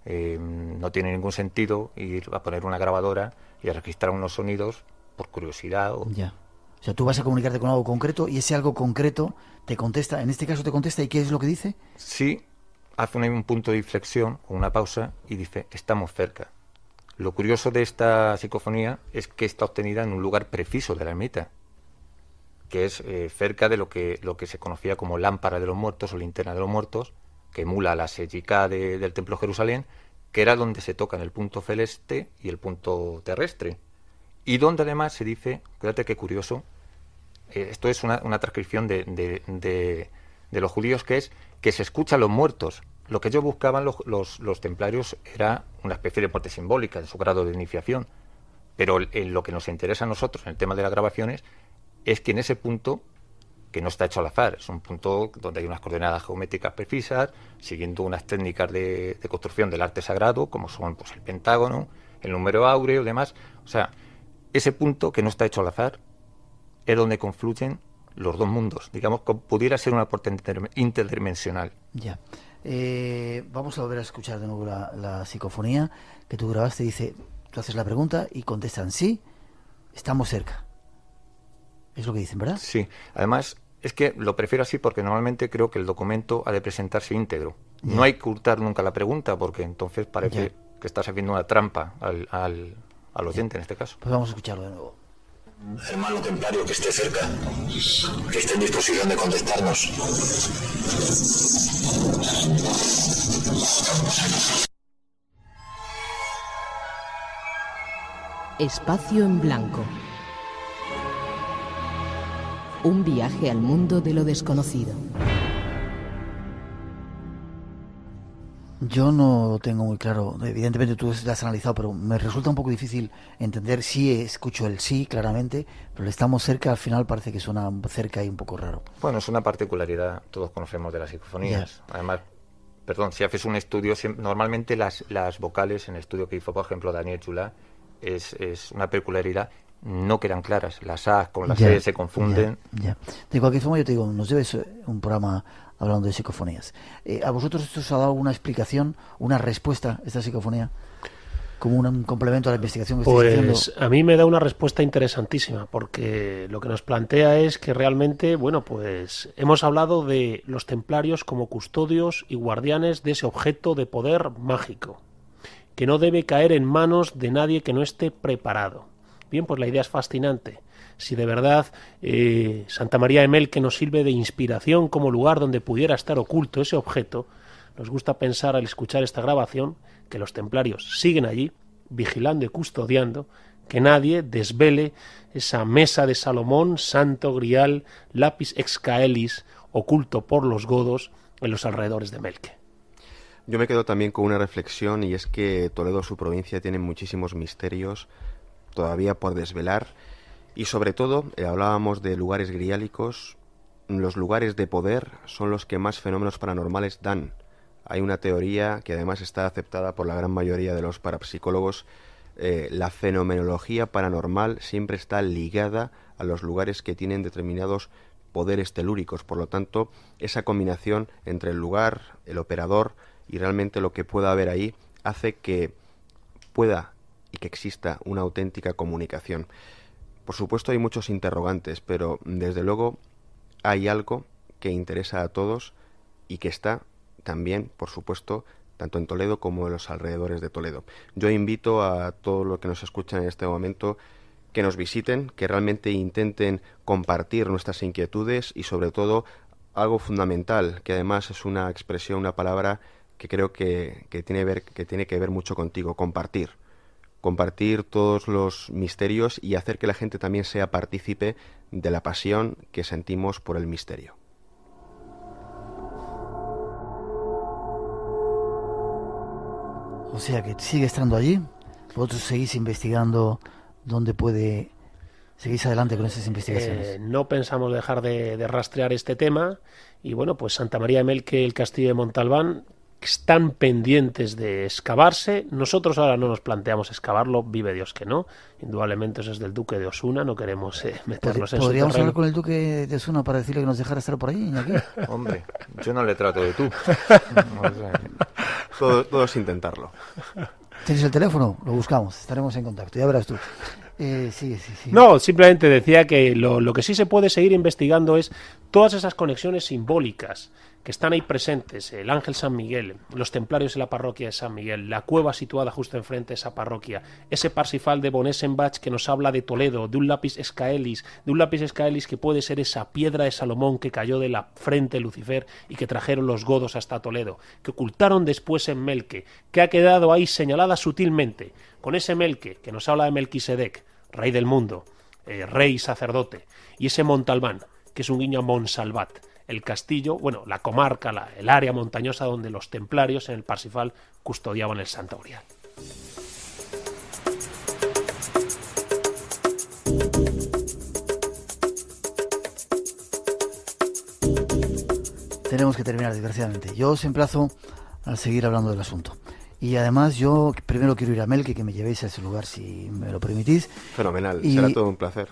no tiene ningún sentido ir a poner una grabadora y a registrar unos sonidos por curiosidad. Ya. O sea, tú vas a comunicarte con algo concreto y ese algo concreto te contesta. En este caso te contesta, ¿y qué es lo que dice? Sí, hace un punto de inflexión, una pausa, y dice, estamos cerca. Lo curioso de esta psicofonía es que está obtenida en un lugar preciso de la ermita, que es cerca de lo que se conocía como lámpara de los muertos o linterna de los muertos, que emula la Seyicá del Templo de Jerusalén, que era donde se tocan el punto celeste y el punto terrestre. Y donde además se dice, fíjate qué curioso, esto es una transcripción de los judíos, que es que se escuchan los muertos. Lo que ellos buscaban los templarios era una especie de muerte simbólica en su grado de iniciación. Pero en lo que nos interesa a nosotros en el tema de las grabaciones es que en ese punto, que no está hecho al azar, es un punto donde hay unas coordenadas geométricas precisas, siguiendo unas técnicas de construcción del arte sagrado, como son pues, el pentágono, el número áureo y demás. O sea, ese punto que no está hecho al azar es donde confluyen los dos mundos. Digamos que pudiera ser una puerta interdimensional. Ya. Vamos a volver a escuchar de nuevo la psicofonía que tú grabaste. Dice, tú haces la pregunta y contestan, sí, estamos cerca. Es lo que dicen, ¿verdad? Sí, además es que lo prefiero así porque normalmente creo que el documento ha de presentarse íntegro. Ya. No hay que hurtar nunca la pregunta porque entonces parece que estás haciendo una trampa al oyente en este caso. Pues vamos a escucharlo de nuevo. Hermano templario que esté cerca, que esté en disposición de contestarnos. Espacio en blanco. Un viaje al mundo de lo desconocido. Yo no lo tengo muy claro. Evidentemente tú lo has analizado, pero me resulta un poco difícil entender. Sí, escucho el sí, claramente, pero el estamos cerca, al final parece que suena cerca y un poco raro. Bueno, es una particularidad, todos conocemos de las psicofonías. Además, perdón, si haces un estudio, normalmente las vocales, en el estudio que hizo, por ejemplo, Daniel Chula, es una peculiaridad, no quedan claras. Las A con las E se confunden. De cualquier forma, yo te digo, nos debes un programa hablando de psicofonías. ¿A vosotros esto os ha dado alguna explicación, una respuesta, esta psicofonía? Como un complemento a la investigación que estáis haciendo. Pues a mí me da una respuesta interesantísima, porque lo que nos plantea es que realmente, bueno, pues hemos hablado de los templarios como custodios y guardianes de ese objeto de poder mágico, que no debe caer en manos de nadie que no esté preparado. Bien, pues la idea es fascinante. Si de verdad Santa María de Melque nos sirve de inspiración como lugar donde pudiera estar oculto ese objeto, nos gusta pensar al escuchar esta grabación que los templarios siguen allí, vigilando y custodiando, que nadie desvele esa mesa de Salomón, santo grial, lapis ex caelis, oculto por los godos en los alrededores de Melque. Yo me quedo también con una reflexión, y es que Toledo, su provincia, tiene muchísimos misterios todavía por desvelar, y sobre todo, hablábamos de lugares griálicos, los lugares de poder son los que más fenómenos paranormales dan. Hay una teoría que además está aceptada por la gran mayoría de los parapsicólogos. La fenomenología paranormal siempre está ligada a los lugares que tienen determinados poderes telúricos. Por lo tanto, esa combinación entre el lugar, el operador y realmente lo que pueda haber ahí hace que pueda y que exista una auténtica comunicación. Por supuesto hay muchos interrogantes, pero desde luego hay algo que interesa a todos y que está también, por supuesto, tanto en Toledo como en los alrededores de Toledo. Yo invito a todos los que nos escuchan en este momento que nos visiten, que realmente intenten compartir nuestras inquietudes y sobre todo algo fundamental, que además es una expresión, una palabra que creo que tiene que ver mucho contigo: compartir todos los misterios y hacer que la gente también sea partícipe de la pasión que sentimos por el misterio. O sea que sigue estando allí, vosotros seguís investigando dónde puede... ¿Seguís adelante con esas investigaciones? No pensamos dejar de rastrear este tema, y bueno, pues Santa María de Melque y el castillo de Montalbán están pendientes de excavarse. Nosotros ahora no nos planteamos excavarlo, vive Dios que no. Indudablemente eso es del duque de Osuna, no queremos meternos en su terreno. ¿Podríamos hablar con el duque de Osuna para decirle que nos dejara estar por ahí, Iñaki? Hombre, yo no le trato de tú. Todos intentarlo. ¿Tienes el teléfono? Lo buscamos, estaremos en contacto, ya verás tú. Sí. No, simplemente decía que lo que sí se puede seguir investigando es todas esas conexiones simbólicas que están ahí presentes: el Ángel San Miguel, los templarios en la parroquia de San Miguel, la cueva situada justo enfrente de esa parroquia, ese Parsifal de Bonessenbach que nos habla de Toledo, de un lapis escaelis que puede ser esa piedra de Salomón que cayó de la frente de Lucifer y que trajeron los godos hasta Toledo, que ocultaron después en Melque, que ha quedado ahí señalada sutilmente, con ese Melque que nos habla de Melquisedec, rey del mundo, rey y sacerdote, y ese Montalbán, que es un guiño a Monsalvat, el castillo, bueno, la comarca, el área montañosa donde los templarios en el Parsifal custodiaban el Santo Grial. Tenemos que terminar, desgraciadamente. Yo os emplazo a seguir hablando del asunto. Y además yo primero quiero ir a Melque, que me llevéis a ese lugar si me lo permitís. Fenomenal, será todo un placer.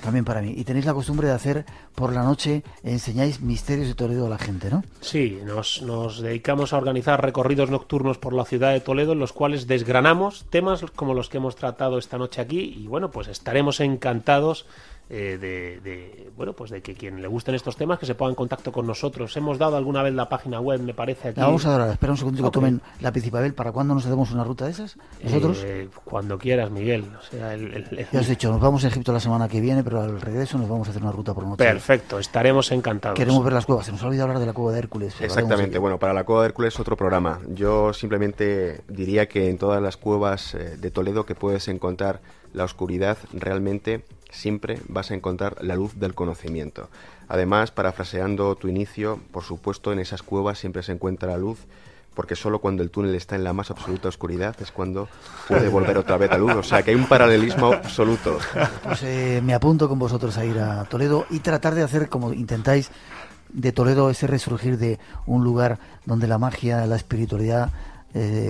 También para mí. Y tenéis la costumbre de hacer por la noche, enseñáis misterios de Toledo a la gente, ¿no? Sí, nos dedicamos a organizar recorridos nocturnos por la ciudad de Toledo, en los cuales desgranamos temas como los que hemos tratado esta noche aquí, y bueno, pues estaremos encantados de que quien le gusten estos temas que se ponga en contacto con nosotros. Hemos dado alguna vez la página web, me parece, aquí. La vamos a dar, espera un segundo que tomen lápiz y papel. ¿Para cuándo nos hacemos una ruta de esas? ¿Nosotros? Cuando quieras, Miguel. O sea, ya os he dicho, nos vamos a Egipto la semana que viene, pero al regreso nos vamos a hacer una ruta por noche. Perfecto, estaremos encantados. Queremos ver las cuevas, se nos ha olvidado hablar de la cueva de Hércules. Exactamente, bueno, para la cueva de Hércules otro programa. Yo simplemente diría que en todas las cuevas de Toledo que puedes encontrar la oscuridad realmente siempre vas a encontrar la luz del conocimiento. Además, parafraseando tu inicio, por supuesto, en esas cuevas siempre se encuentra la luz, porque solo cuando el túnel está en la más absoluta oscuridad es cuando puede volver otra vez a luz. O sea, que hay un paralelismo absoluto. Pues me apunto con vosotros a ir a Toledo y tratar de hacer, como intentáis, de Toledo ese resurgir de un lugar donde la magia, la espiritualidad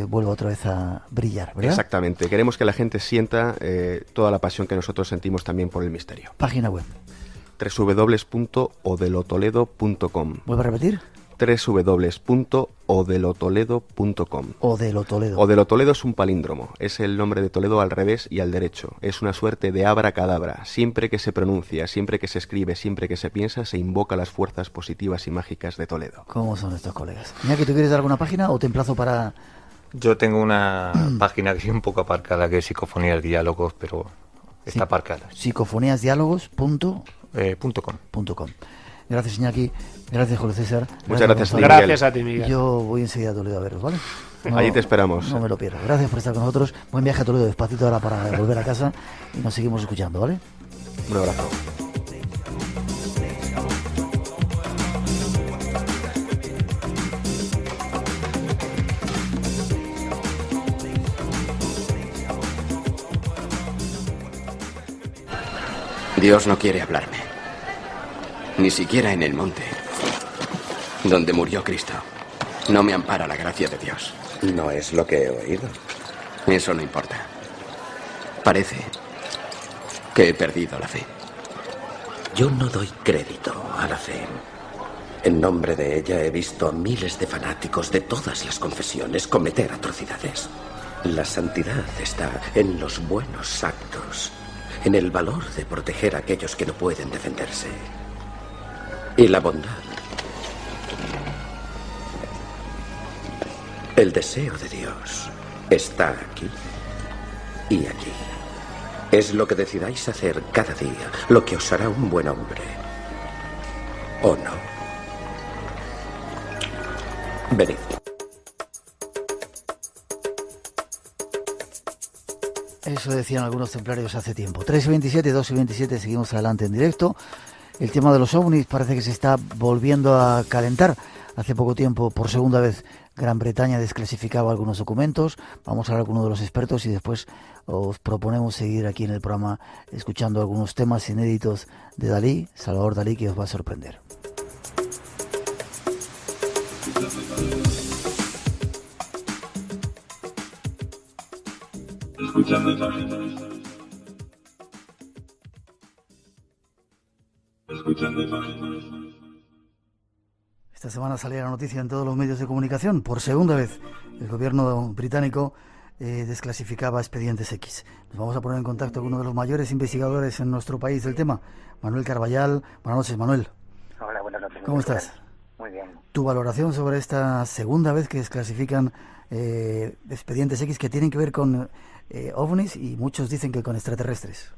vuelva otra vez a brillar, ¿verdad? Exactamente. Queremos que la gente sienta toda la pasión que nosotros sentimos también por el misterio. Página web. www.odelotoledo.com. ¿Vuelve a repetir? www.odelotoledo.com. Odelotoledo. Odelotoledo es un palíndromo, es el nombre de Toledo al revés y al derecho. Es una suerte de abracadabra. Siempre que se pronuncia, siempre que se escribe, siempre que se piensa, se invoca las fuerzas positivas y mágicas de Toledo. ¿Cómo son estos colegas? Iñaki, ¿tú quieres dar alguna página o te emplazo para...? Yo tengo una página que es un poco aparcada, que es Psicofonías Diálogos, pero está aparcada. Psicofoniasdiálogos.com. Gracias, Iñaki. Gracias, Julio César. Muchas gracias a ti, Gracias Miguel. a ti, Miguel. Yo voy enseguida a Toledo a veros, ¿vale? Allí te esperamos. No me lo pierdo. Gracias por estar con nosotros. Buen viaje a Toledo, despacito ahora para volver a casa y nos seguimos escuchando, ¿vale? Un abrazo. Dios no quiere hablarme. Ni siquiera en el monte donde murió Cristo. No me ampara la gracia de Dios. No es lo que he oído. Eso no importa. Parece que he perdido la fe. Yo no doy crédito a la fe. En nombre de ella he visto a miles de fanáticos de todas las confesiones cometer atrocidades. La santidad está en los buenos actos, en el valor de proteger a aquellos que no pueden defenderse. Y la bondad, el deseo de Dios, está aquí y aquí. Es lo que decidáis hacer cada día, lo que os hará un buen hombre. ¿O no? Venid. Eso decían algunos templarios hace tiempo. 3:27, 2:27, seguimos adelante en directo. El tema de los ovnis parece que se está volviendo a calentar. Hace poco tiempo, por segunda vez, Gran Bretaña desclasificaba algunos documentos. Vamos a hablar con uno de los expertos y después os proponemos seguir aquí en el programa escuchando algunos temas inéditos de Dalí, Salvador Dalí, que os va a sorprender. Esta semana salía la noticia en todos los medios de comunicación. Por segunda vez, el gobierno británico desclasificaba expedientes X. Nos vamos a poner en contacto con uno de los mayores investigadores en nuestro país del tema, Manuel Carballal. Buenas noches, Manuel. Hola, buenas noches. ¿Cómo estás? Muy bien. Tu valoración sobre esta segunda vez que desclasifican expedientes X que tienen que ver con ovnis y muchos dicen que con extraterrestres.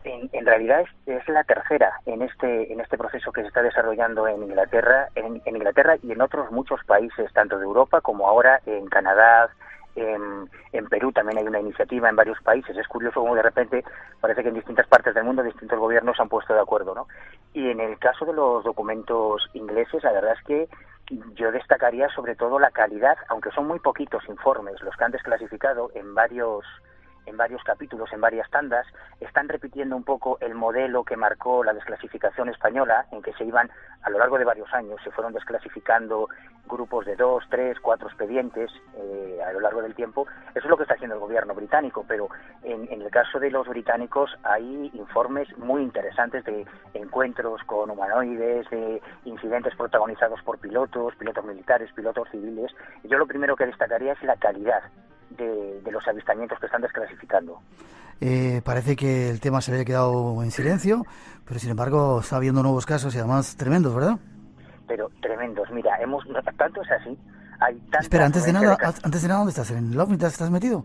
En realidad es la tercera en este proceso que se está desarrollando en Inglaterra y en otros muchos países, tanto de Europa como ahora en Canadá, en Perú también hay una iniciativa en varios países. Es curioso cómo de repente parece que en distintas partes del mundo distintos gobiernos se han puesto de acuerdo, ¿no? Y en el caso de los documentos ingleses, la verdad es que yo destacaría sobre todo la calidad, aunque son muy poquitos informes los que han desclasificado en varios capítulos, en varias tandas, están repitiendo un poco el modelo que marcó la desclasificación española, en que se iban, a lo largo de varios años, se fueron desclasificando grupos de 2, 3, 4 expedientes a lo largo del tiempo. Eso es lo que está haciendo el gobierno británico, pero en el caso de los británicos hay informes muy interesantes de encuentros con humanoides, de incidentes protagonizados por pilotos militares, pilotos civiles. Yo lo primero que destacaría es la calidad de los avistamientos que están desclasificando. Parece que el tema se había quedado en silencio, pero sin embargo está habiendo nuevos casos y además tremendos, ¿verdad? Pero tremendos, mira, tanto es así. Espera, antes de nada, ¿dónde estás? ¿En el OVNI estás metido?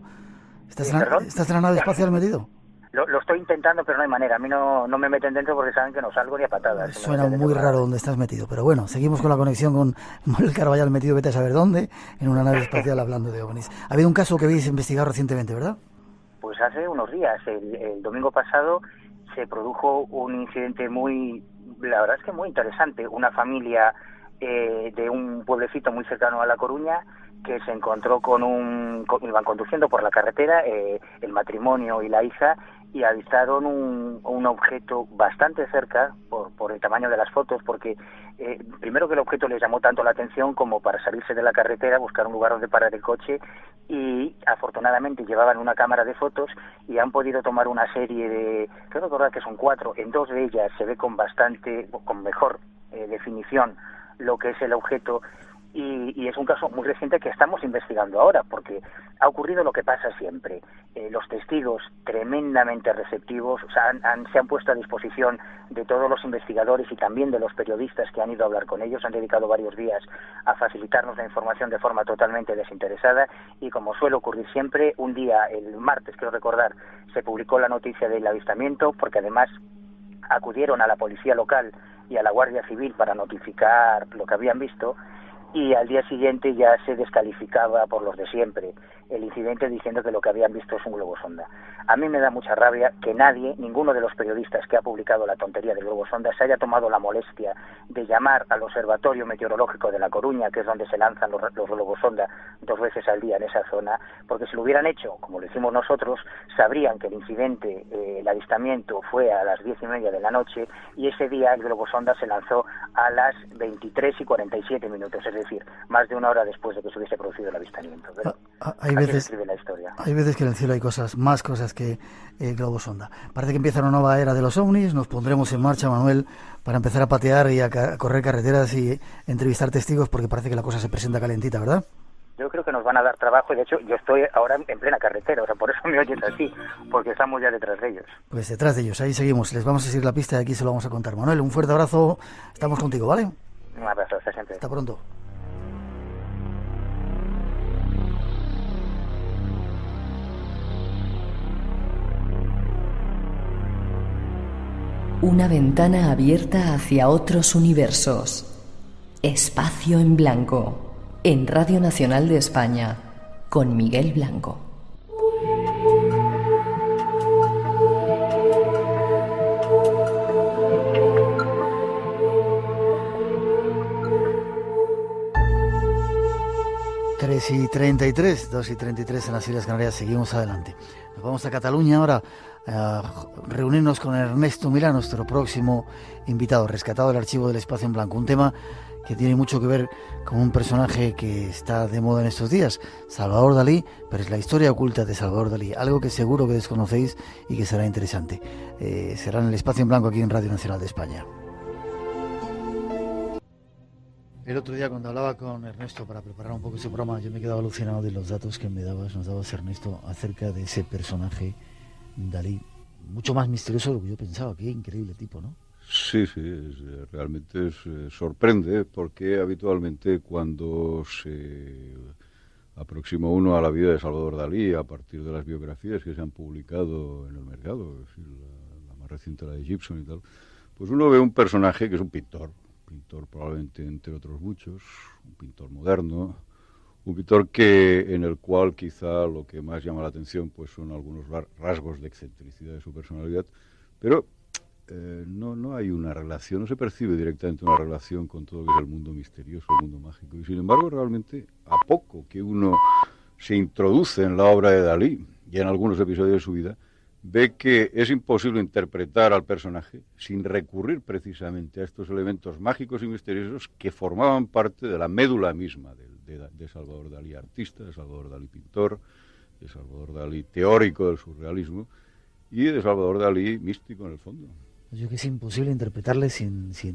¿Estás en la nave espacial metido? Lo estoy intentando, pero no hay manera. A mí no me meten dentro porque saben que no salgo ni a patadas. Suena muy raro donde estás metido, pero bueno, seguimos con la conexión con Manuel Carballal metido, vete a saber dónde, en una nave espacial hablando de ovnis. Ha habido un caso que habéis investigado recientemente, ¿verdad? Pues hace unos días, el domingo pasado, se produjo un incidente la verdad es que muy interesante. Una familia de un pueblecito muy cercano a La Coruña que se encontró iban conduciendo por la carretera, el matrimonio y la hija, y avistaron un objeto bastante cerca por el tamaño de las fotos, porque primero que el objeto les llamó tanto la atención como para salirse de la carretera, buscar un lugar donde parar el coche, y afortunadamente llevaban una cámara de fotos y han podido tomar una serie de, creo recordar que son 4, en 2 de ellas se ve con mejor definición lo que es el objeto. Y es un caso muy reciente que estamos investigando ahora, porque ha ocurrido lo que pasa siempre. Los testigos tremendamente receptivos, o sea, se han puesto a disposición de todos los investigadores y también de los periodistas que han ido a hablar con ellos. Han dedicado varios días a facilitarnos la información de forma totalmente desinteresada, y como suele ocurrir siempre, un día, el martes, quiero recordar, se publicó la noticia del avistamiento, porque además acudieron a la policía local y a la Guardia Civil para notificar lo que habían visto, y al día siguiente ya se descalificaba por los de siempre el incidente, diciendo que lo que habían visto es un globo sonda. A mí me da mucha rabia que ninguno de los periodistas que ha publicado la tontería del globo sonda se haya tomado la molestia de llamar al Observatorio Meteorológico de La Coruña, que es donde se lanzan los globos sonda 2 veces al día en esa zona, porque si lo hubieran hecho, como lo hicimos nosotros, sabrían que el incidente, el avistamiento, fue a las 10:30 de la noche, y ese día el globo sonda se lanzó a las 23:47, es decir, más de 1 hora después de que se hubiese producido el avistamiento. Pero hay veces que en el cielo hay más cosas que globo sonda. Parece que empieza una nueva era de los ovnis. Nos pondremos en marcha, Manuel, para empezar a patear y a correr carreteras y entrevistar testigos, porque parece que la cosa se presenta calentita, ¿verdad? Yo creo que nos van a dar trabajo, y de hecho yo estoy ahora en plena carretera, o sea, por eso me oyes así, porque estamos ya detrás de ellos. Pues detrás de ellos, ahí seguimos. Les vamos a seguir la pista y aquí se lo vamos a contar. Manuel, un fuerte abrazo, estamos contigo, ¿vale? Un abrazo, hasta siempre. Hasta pronto. Una ventana abierta hacia otros universos. Espacio en Blanco, en Radio Nacional de España, con Miguel Blanco. y 33, 2:33 en las Islas Canarias. Seguimos adelante. Nos vamos a Cataluña ahora a reunirnos con Ernesto Milá, nuestro próximo invitado, rescatado del archivo del Espacio en Blanco. Un tema que tiene mucho que ver con un personaje que está de moda en estos días, Salvador Dalí, pero es la historia oculta de Salvador Dalí, algo que seguro que desconocéis y que será interesante. Será en el Espacio en Blanco aquí en Radio Nacional de España. El otro día, cuando hablaba con Ernesto para preparar un poco ese programa, yo me quedaba alucinado de los datos que nos dabas, Ernesto, acerca de ese personaje Dalí, mucho más misterioso de lo que yo pensaba. Qué increíble tipo, ¿no? Sí, realmente sorprende, porque habitualmente cuando se aproxima uno a la vida de Salvador Dalí a partir de las biografías que se han publicado en el mercado, es decir, la más reciente, la de Gibson y tal, pues uno ve un personaje que es un pintor probablemente entre otros muchos, un pintor moderno, un pintor en el cual quizá lo que más llama la atención pues son algunos rasgos de excentricidad de su personalidad, pero no hay una relación, no se percibe directamente una relación con todo lo que es el mundo misterioso, el mundo mágico, y sin embargo realmente a poco que uno se introduce en la obra de Dalí y en algunos episodios de su vida, ve que es imposible interpretar al personaje sin recurrir precisamente a estos elementos mágicos y misteriosos que formaban parte de la médula misma de Salvador Dalí artista, de Salvador Dalí pintor, de Salvador Dalí teórico del surrealismo y de Salvador Dalí místico en el fondo. Yo creo que es imposible interpretarle sin Sí,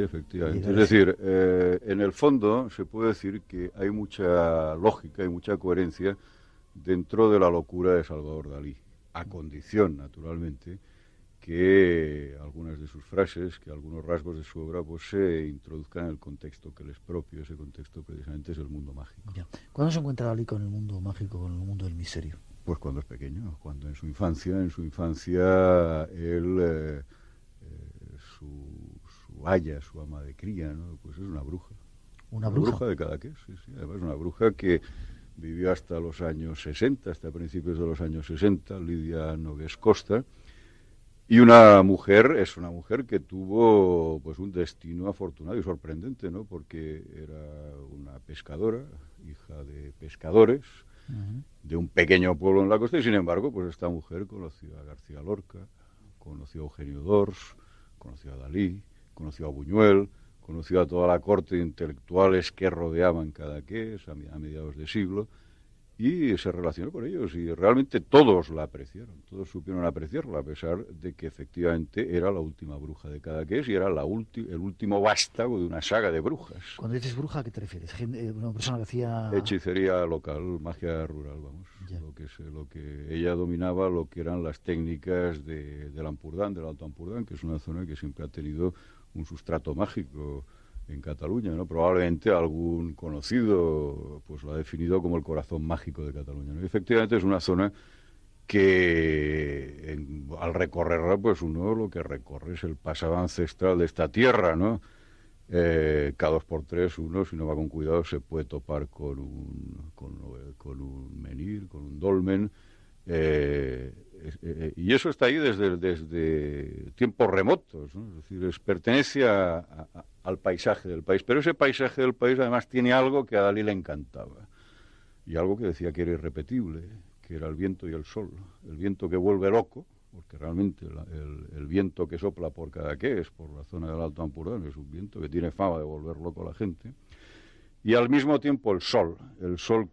efectivamente. Es decir, en el fondo se puede decir que hay mucha lógica y mucha coherencia dentro de la locura de Salvador Dalí, a condición, naturalmente, que algunas de sus frases, que algunos rasgos de su obra, pues se introduzcan en el contexto que les es propio. Ese contexto precisamente es el mundo mágico. Ya. ¿Cuándo se encuentra Dalí con el mundo mágico, con el mundo del misterio? Pues cuando es pequeño, cuando en su infancia él, su aya, su ama de cría, ¿no? Pues es una bruja. ¿Una bruja? Bruja de Cadaqués, sí. Además una bruja que vivió hasta los años 60, hasta principios de los años 60, Lidia Nogués Costa, Y una mujer que tuvo pues un destino afortunado y sorprendente, ¿no? Porque era una pescadora, hija de pescadores, de un pequeño pueblo en la costa, y sin embargo, pues esta mujer conoció a García Lorca, conoció a Eugenio d'Ors, conoció a Dalí, conoció a Buñuel, conoció a toda la corte de intelectuales que rodeaban Cadaqués a mediados de siglo, y se relacionó con ellos, y realmente todos la apreciaron, todos supieron apreciarla, a pesar de que efectivamente era la última bruja de Cadaqués y era el último vástago de una saga de brujas. Cuando dices bruja, ¿a qué te refieres? ¿Una persona que hacía...? Hechicería local, magia rural, vamos. Lo que ella dominaba, lo que eran las técnicas del Ampurdán, del Alto Ampurdán, que es una zona que siempre ha tenido un sustrato mágico en Cataluña, ¿no? Probablemente algún conocido pues lo ha definido como el corazón mágico de Cataluña, ¿no? Y efectivamente es una zona que al recorrerla, pues uno lo que recorre es el pasado ancestral de esta tierra, ¿no? Cada 2 por 3 uno, si no va con cuidado, se puede topar con un menhir, con un dolmen, y eso está ahí desde tiempos remotos, ¿no? Es decir, pertenece al paisaje del país, pero ese paisaje del país además tiene algo que a Dalí le encantaba, y algo que decía que era irrepetible, que era el viento y el sol, el viento que vuelve loco, porque realmente el viento que sopla por Cadaqués, por la zona del Alto Ampurdán, es un viento que tiene fama de volver loco a la gente, y al mismo tiempo el sol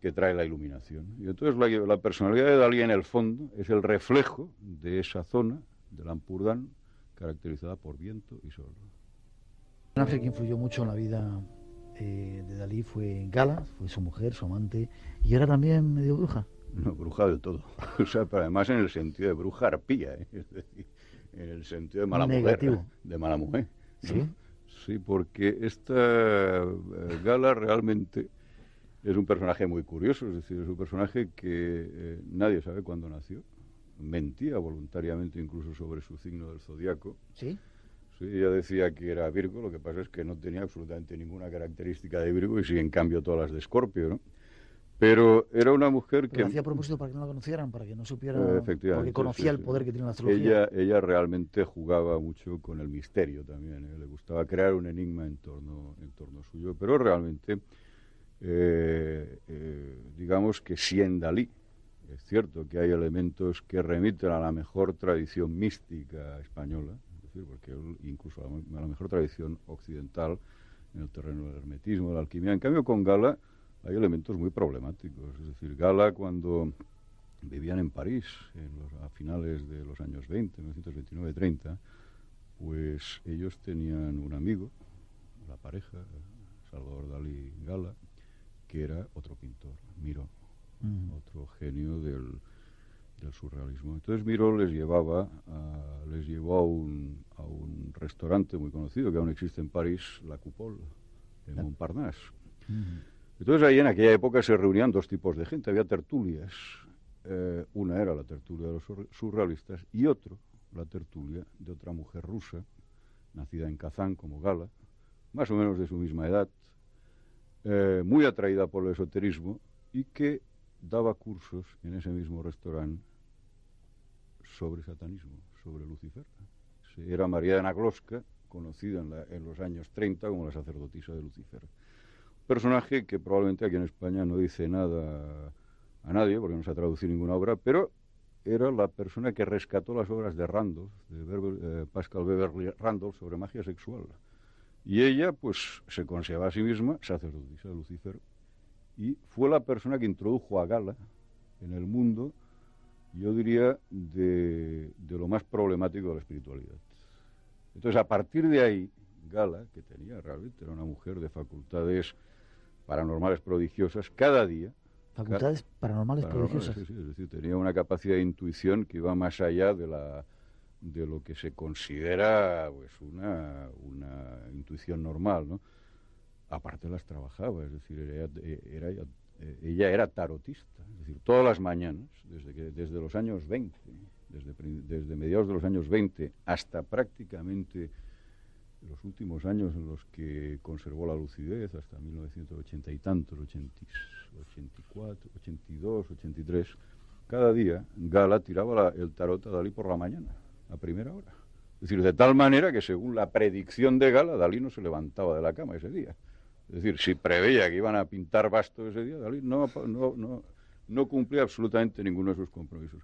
que trae la iluminación. Y entonces la personalidad de Dalí en el fondo es el reflejo de esa zona del Ampurdán caracterizada por viento y sol. Una mujer que influyó mucho en la vida de Dalí fue Gala, fue su mujer, su amante, y era también medio bruja. No, bruja del todo. O sea, pero además en el sentido de bruja arpía, ¿eh? Es decir, en el sentido de mala negativo. Mujer. De mala mujer. ¿No? ¿Sí? Sí, porque esta Gala realmente es un personaje muy curioso, es decir, es un personaje que nadie sabe cuándo nació, mentía voluntariamente incluso sobre su signo del zodiaco. ¿Sí? Sí, ella decía que era Virgo, lo que pasa es que no tenía absolutamente ninguna característica de Virgo y sí, en cambio, todas las de Escorpio, ¿no? Pero era una mujer que... Lo hacía a propósito para que no la conocieran, para que no supieran... Efectivamente. Porque conocía el poder que tiene la astrología. Ella realmente jugaba mucho con el misterio también, ¿eh? Le gustaba crear un enigma en torno suyo, pero realmente, digamos que sí en Dalí, es cierto que hay elementos que remiten a la mejor tradición mística española, es decir, porque incluso a la mejor tradición occidental en el terreno del hermetismo, de la alquimia. En cambio, con Gala hay elementos muy problemáticos. Es decir, Gala, cuando vivían en París a finales de los años 20, 1929-30, pues ellos tenían un amigo, la pareja, Salvador Dalí Gala, que era otro pintor, Miró, otro genio del surrealismo. Entonces Miró les llevó a un restaurante muy conocido que aún existe en París, La Coupole, en Montparnasse. Entonces ahí en aquella época se reunían 2 tipos de gente, había tertulias. Una era la tertulia de los surrealistas y la tertulia de otra mujer rusa, nacida en Kazán como Gala, más o menos de su misma edad, muy atraída por el esoterismo y que daba cursos en ese mismo restaurante sobre satanismo, sobre Lucifer. Era María de Nagloska, conocida en los años 30 como la sacerdotisa de Lucifer. Personaje que probablemente aquí en España no dice nada a nadie, porque no se ha traducido ninguna obra, pero era la persona que rescató las obras de Randolph, de Pascal Beverly Randolph, sobre magia sexual. Y ella, pues, se consideraba a sí misma sacerdotisa de Lucifer, y fue la persona que introdujo a Gala en el mundo, yo diría, de lo más problemático de la espiritualidad. Entonces, a partir de ahí, Gala, que realmente era una mujer de facultades paranormales prodigiosas, cada día... Facultades paranormales prodigiosas. Sí, es decir, tenía una capacidad de intuición que iba más allá de lo que se considera pues una intuición normal, ¿no? Aparte las trabajaba, es decir, ella era tarotista, es decir, todas las mañanas, desde los años 20, desde mediados de los años 20 hasta prácticamente los últimos años en los que conservó la lucidez, hasta 1980 y tantos, 84, 82, 83, cada día Gala tiraba el tarot a Dalí por la mañana, a primera hora. Es decir, de tal manera que según la predicción de Gala, Dalí no se levantaba de la cama ese día. Es decir, si preveía que iban a pintar bastos ese día, Dalí no cumplía absolutamente ninguno de sus compromisos.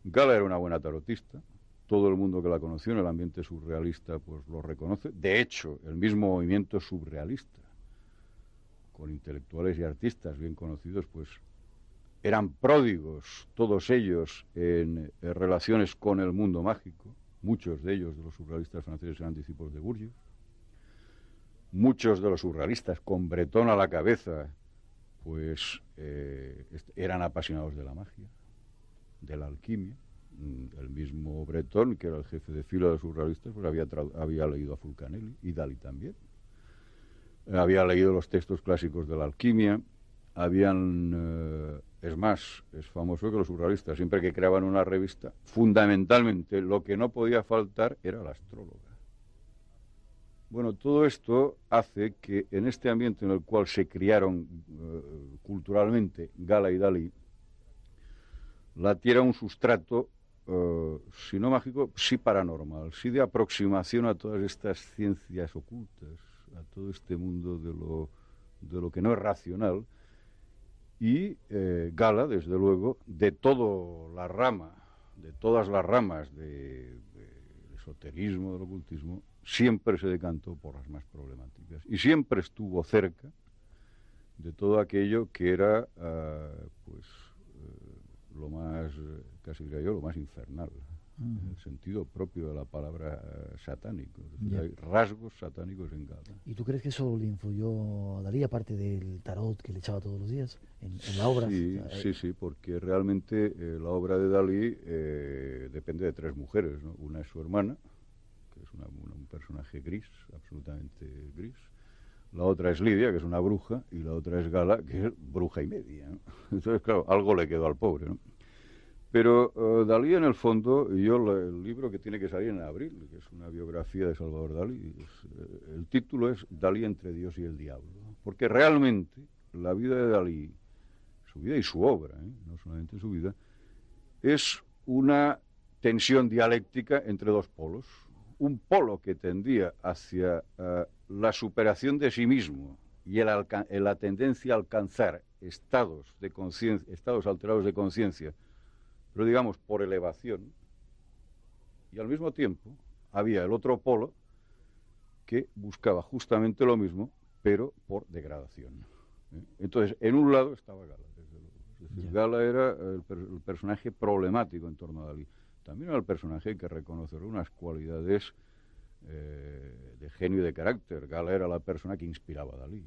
Gala era una buena tarotista. Todo el mundo que la conoció en el ambiente surrealista pues lo reconoce. De hecho, el mismo movimiento surrealista, con intelectuales y artistas bien conocidos, pues eran pródigos, todos ellos, en relaciones con el mundo mágico. Muchos de ellos, de los surrealistas franceses, eran discípulos de Bourdieu. Muchos de los surrealistas, con Breton a la cabeza, pues eran apasionados de la magia, de la alquimia. El mismo Breton, que era el jefe de fila de los surrealistas, pues había leído a Fulcanelli, y Dalí también. Había leído los textos clásicos de la alquimia. Es más, es famoso que los surrealistas, siempre que creaban una revista, fundamentalmente lo que no podía faltar era la astróloga. Bueno, todo esto hace que en este ambiente en el cual se criaron culturalmente Gala y Dalí, latiera un sustrato, si no mágico, sí paranormal, sí de aproximación a todas estas ciencias ocultas, a todo este mundo de lo que no es racional. Y Gala, desde luego, de todas las ramas del esoterismo, del ocultismo, siempre se decantó por las más problemáticas. Y siempre estuvo cerca de todo aquello que era, lo más, casi diría yo, lo más infernal, en el sentido propio de la palabra satánico. Es decir, hay rasgos satánicos en Gala. ¿Y tú crees que eso le influyó a Dalí, aparte del tarot que le echaba todos los días, en la obra? Sí, porque realmente la obra de Dalí depende de tres mujeres, ¿no? Una es su hermana, que es un personaje gris, absolutamente gris. La otra es Lidia, que es una bruja, y la otra es Gala, que es bruja y media, ¿no? Entonces, claro, algo le quedó al pobre, ¿no? Pero Dalí, en el fondo, el libro que tiene que salir en abril, que es una biografía de Salvador Dalí, el título es Dalí entre Dios y el diablo, porque realmente la vida de Dalí, su vida y su obra, no solamente su vida, es una tensión dialéctica entre dos polos. Un polo que tendía hacia la superación de sí mismo y la tendencia a alcanzar estados alterados de conciencia, pero digamos por elevación, y al mismo tiempo había el otro polo que buscaba justamente lo mismo, pero por degradación. Entonces, en un lado estaba Gala, desde luego. Es decir, Gala era el personaje problemático en torno a Dalí. También era el personaje que reconoció unas cualidades de genio y de carácter. Gala era la persona que inspiraba a Dalí.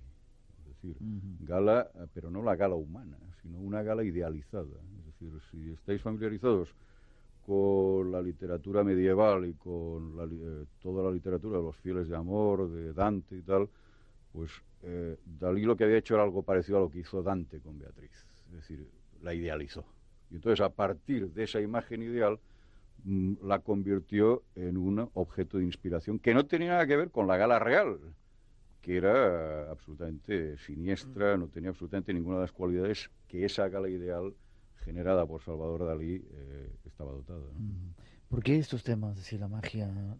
Es decir, Gala, pero no la Gala humana, sino una Gala idealizada. Es decir, si estáis familiarizados con la literatura medieval y con toda la literatura de los fieles de amor, de Dante y tal, pues Dalí lo que había hecho era algo parecido a lo que hizo Dante con Beatriz. Es decir, la idealizó. Y entonces, a partir de esa imagen ideal, la convirtió en un objeto de inspiración que no tenía nada que ver con la Gala real, que era absolutamente siniestra, no tenía absolutamente ninguna de las cualidades que esa Gala ideal generada por Salvador Dalí estaba dotada, ¿no? ¿Por qué estos temas, es decir, la magia,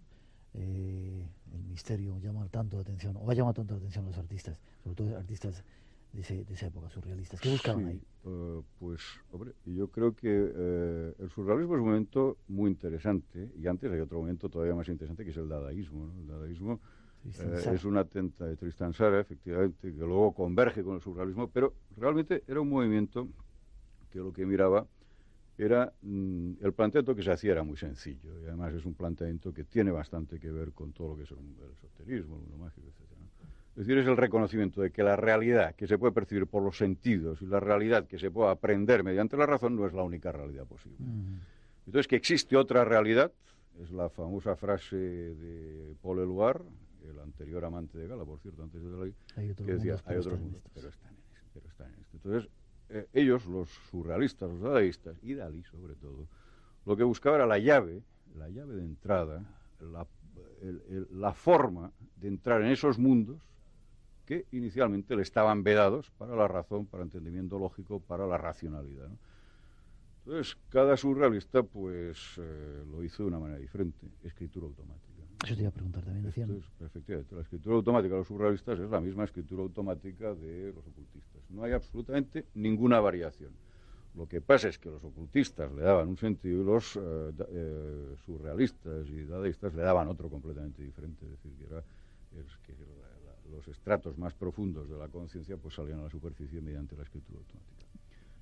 el misterio, llaman tanto la atención, o ha llamado tanto la atención a los artistas, sobre todo artistas de esa época, surrealistas? ¿Qué buscaban ahí? Pues, hombre, yo creo que el surrealismo es un momento muy interesante, y antes hay otro momento todavía más interesante, que es el dadaísmo, ¿no? El dadaísmo es una tenta de Tristan Tzara, efectivamente, que luego converge con el surrealismo, pero realmente era un movimiento que lo que miraba era el planteamiento que se hacía era muy sencillo, y además es un planteamiento que tiene bastante que ver con todo lo que es el mundo del esoterismo, el mundo mágico, etc., ¿no? Es decir, es el reconocimiento de que la realidad que se puede percibir por los sentidos y la realidad que se puede aprender mediante la razón no es la única realidad posible. Entonces, que existe otra realidad, es la famosa frase de Paul Éluard, el anterior amante de Gala, por cierto, antes de Dalí, que decía, hay otros mundos, pero están en esto. Entonces, ellos, los surrealistas, los dadaístas, y Dalí sobre todo, lo que buscaba era la llave de entrada, la forma de entrar en esos mundos que inicialmente le estaban vedados para la razón, para el entendimiento lógico, para la racionalidad, ¿no? Entonces, cada surrealista pues lo hizo de una manera diferente, escritura automática. Eso te iba a preguntar también, decían. Entonces, efectivamente, la escritura automática de los surrealistas es la misma escritura automática de los ocultistas. No hay absolutamente ninguna variación. Lo que pasa es que los ocultistas le daban un sentido y los surrealistas y dadaístas le daban otro completamente diferente. Es decir, que los estratos más profundos de la conciencia pues salían a la superficie mediante la escritura automática.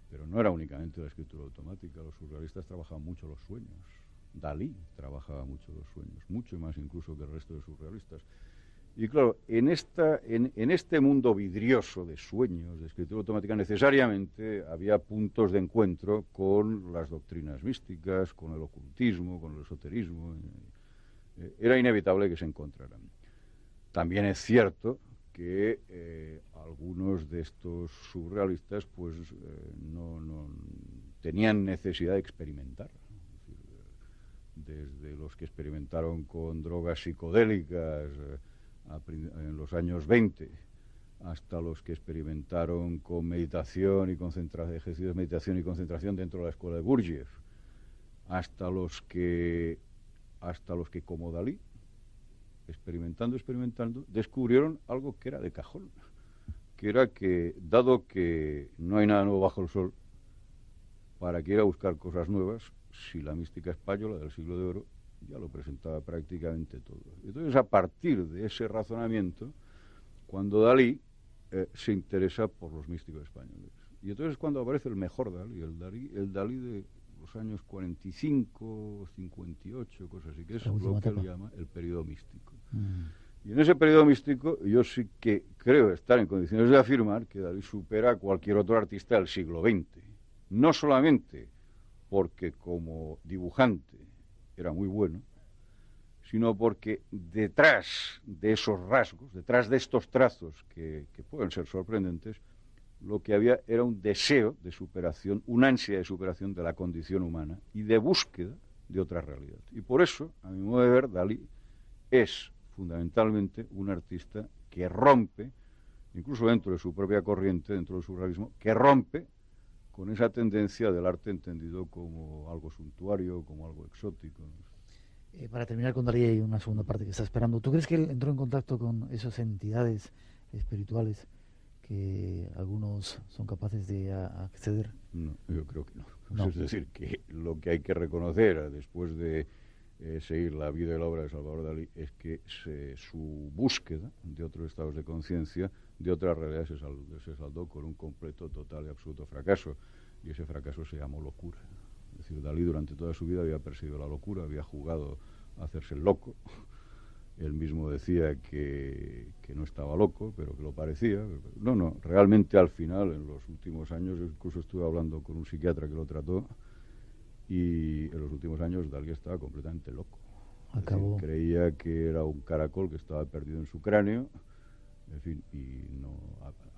Pero no era únicamente la escritura automática. Los surrealistas trabajaban mucho los sueños. Dalí trabajaba mucho los sueños, mucho más incluso que el resto de surrealistas. Y claro, en este mundo vidrioso de sueños, de escritura automática, necesariamente había puntos de encuentro con las doctrinas místicas, con el ocultismo, con el esoterismo. Era inevitable que se encontraran. También es cierto que algunos de estos surrealistas pues no tenían necesidad de experimentar. Desde los que experimentaron con drogas psicodélicas en los años 20 hasta los que experimentaron con meditación y concentración, ejercicios de meditación y concentración dentro de la escuela de Gurdjieff, hasta los que como Dalí, experimentando, descubrieron algo que era de cajón, que era que, dado que no hay nada nuevo bajo el sol, para que ir a buscar cosas nuevas, si la mística española del siglo de oro ya lo presentaba prácticamente todo. Entonces, a partir de ese razonamiento, cuando Dalí se interesa por los místicos españoles. Y entonces es cuando aparece el mejor Dalí, el Dalí de los años 45, 58, cosas así, que es lo que él llama el periodo místico. Y en ese periodo místico yo sí que creo estar en condiciones de afirmar que Dalí supera a cualquier otro artista del siglo XX. No solamente porque como dibujante era muy bueno, sino porque detrás de esos rasgos, detrás de estos trazos que pueden ser sorprendentes, lo que había era un deseo de superación, una ansia de superación de la condición humana y de búsqueda de otra realidad. Y por eso, a mi modo de ver, Dalí es fundamentalmente un artista que rompe, incluso dentro de su propia corriente, dentro del surrealismo, que rompe con esa tendencia del arte entendido como algo suntuario, como algo exótico. Para terminar con Dalí hay una segunda parte que está esperando. ¿Tú crees que él entró en contacto con esas entidades espirituales que algunos son capaces de acceder? No, yo creo que no. Es decir, que lo que hay que reconocer después de seguir la vida y la obra de Salvador Dalí es que su búsqueda de otros estados de conciencia, de otras realidades, se saldó con un completo, total y absoluto fracaso. Y ese fracaso se llamó locura. Es decir, Dalí durante toda su vida había perseguido la locura, había jugado a hacerse el loco. Él mismo decía que no estaba loco, pero que lo parecía. No, realmente al final, en los últimos años, incluso estuve hablando con un psiquiatra que lo trató, y en los últimos años Dalí estaba completamente loco. Es decir, creía que era un caracol que estaba perdido en su cráneo, en fin, y no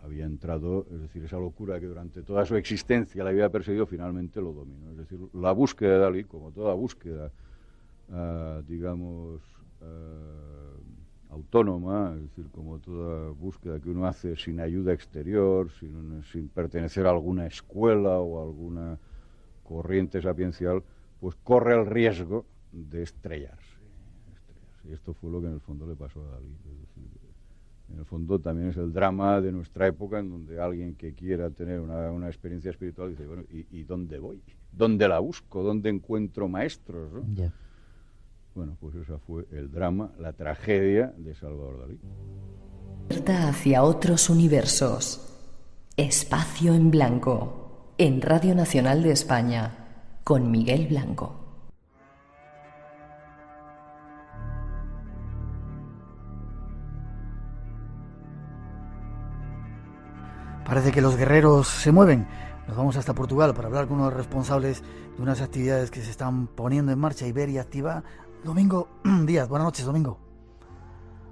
había entrado, es decir, esa locura que durante toda su existencia la había perseguido, finalmente lo dominó. Es decir, la búsqueda de Dalí, como toda búsqueda, digamos, autónoma, es decir, como toda búsqueda que uno hace sin ayuda exterior, sin pertenecer a alguna escuela o a alguna corriente sapiencial, pues corre el riesgo de estrellarse. Y esto fue lo que en el fondo le pasó a Dalí. Es decir, en el fondo también es el drama de nuestra época, en donde alguien que quiera tener una experiencia espiritual dice, bueno, ¿y dónde voy? ¿Dónde la busco? ¿Dónde encuentro maestros? ¿No? Yeah. Bueno, pues esa fue el drama, la tragedia de Salvador Dalí. Hacia otros universos. Espacio en Blanco. En Radio Nacional de España. Con Miguel Blanco. Parece que los guerreros se mueven. Nos vamos hasta Portugal para hablar con unos responsables de unas actividades que se están poniendo en marcha. Iberia Activa. Domingo Díaz, buenas noches, Domingo.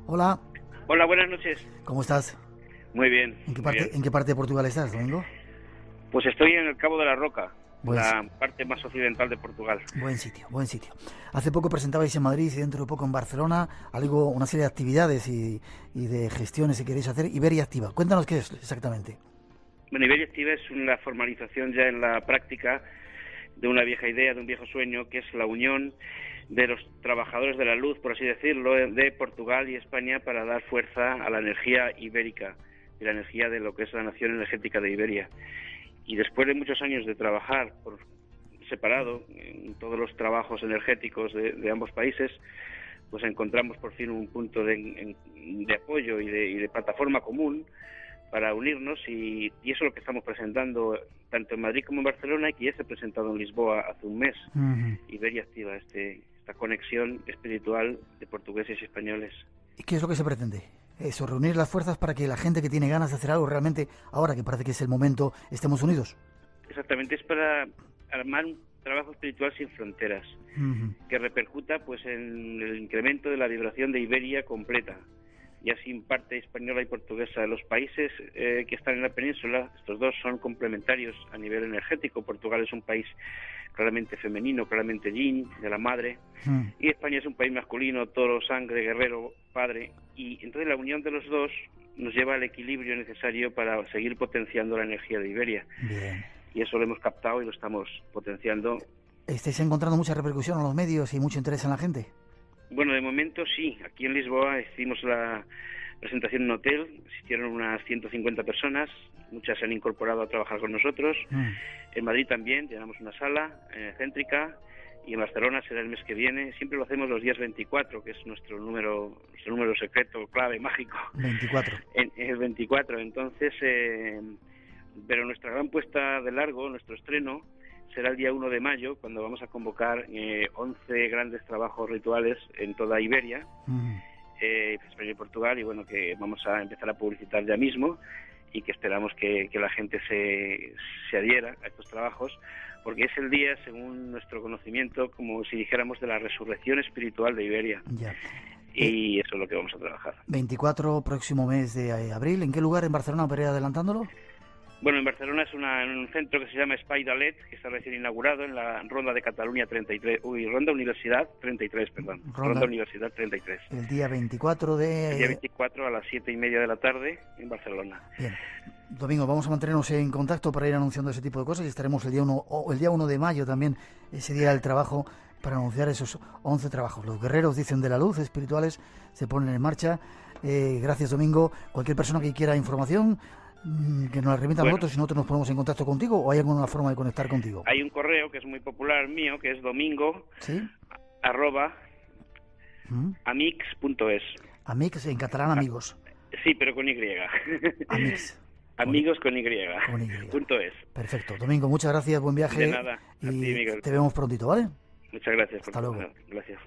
Hola. Hola, buenas noches. ¿Cómo estás? Muy bien. ¿En qué parte de Portugal estás, Domingo? Pues estoy en el Cabo de la Roca, la parte más occidental de Portugal. Buen sitio, buen sitio. Hace poco presentabais en Madrid y dentro de poco en Barcelona una serie de actividades y de gestiones que queréis hacer. Iberia Activa, cuéntanos qué es exactamente. Bueno, Iberia Activa es una formalización ya en la práctica de una vieja idea, de un viejo sueño, que es la unión de los trabajadores de la luz, por así decirlo, de Portugal y España para dar fuerza a la energía ibérica y la energía de lo que es la nación energética de Iberia. Y después de muchos años de trabajar por separado en todos los trabajos energéticos de ambos países, pues encontramos por fin un punto de apoyo y de plataforma común para unirnos, y eso es lo que estamos presentando tanto en Madrid como en Barcelona, y que ya se ha presentado en Lisboa hace un mes. Iberia activa esta conexión espiritual de portugueses y españoles. ¿Y qué es lo que se pretende? Eso, reunir las fuerzas para que la gente que tiene ganas de hacer algo realmente, ahora que parece que es el momento, estemos unidos. Exactamente, es para armar un trabajo espiritual sin fronteras, que repercuta pues en el incremento de la vibración de Iberia completa, ya sin parte española y portuguesa. Los países que están en la península, estos dos son complementarios a nivel energético. Portugal es un país claramente femenino, claramente yin, de la madre, y España es un país masculino, toro, sangre, guerrero, padre, y entonces la unión de los dos nos lleva al equilibrio necesario para seguir potenciando la energía de Iberia. Bien. Y eso lo hemos captado y lo estamos potenciando. ¿Estáis encontrando mucha repercusión en los medios y mucho interés en la gente? Bueno, de momento sí. Aquí en Lisboa hicimos la presentación en un hotel, asistieron unas 150 personas, muchas se han incorporado a trabajar con nosotros. En Madrid también llenamos una sala céntrica, y en Barcelona será el mes que viene. Siempre lo hacemos los días 24, que es nuestro número secreto, clave, mágico. 24. El 24, entonces... pero nuestra gran puesta de largo, nuestro estreno, será el día 1 de mayo, cuando vamos a convocar 11 grandes trabajos rituales en toda Iberia, España y Portugal, y bueno, que vamos a empezar a publicitar ya mismo, y que esperamos que la gente se adhiera a estos trabajos, porque es el día, según nuestro conocimiento, como si dijéramos, de la resurrección espiritual de Iberia. Ya. Y eso es lo que vamos a trabajar. 24, próximo mes de abril. ¿En qué lugar en Barcelona, para ir adelantándolo? Bueno, en Barcelona es en un centro que se llama Espai d'Alet, que está recién inaugurado en la Ronda de Cataluña 33, Ronda Universidad 33, perdón. Ronda Universidad 33. El día 24 de... El día 24 a las 7:30 de la tarde en Barcelona. Bien. Domingo, vamos a mantenernos en contacto para ir anunciando ese tipo de cosas, y estaremos el día 1 de mayo también, ese día del trabajo, para anunciar esos 11 trabajos. Los guerreros, dicen, de la luz, espirituales, se ponen en marcha. Gracias, Domingo. Cualquier persona que quiera información, que nos la remita a nosotros, y nosotros nos ponemos en contacto contigo, o hay alguna forma de conectar contigo. Hay un correo que es muy popular mío, que es domingo, ¿sí? @amix.es. Amix en catalán, amigos. Sí, pero con Y. Amix. Amigos con Y. .es. Perfecto. Domingo, muchas gracias, buen viaje. De nada. Y a ti, Miguel. te vemos prontito, ¿vale? Muchas gracias. Hasta luego. Gracias.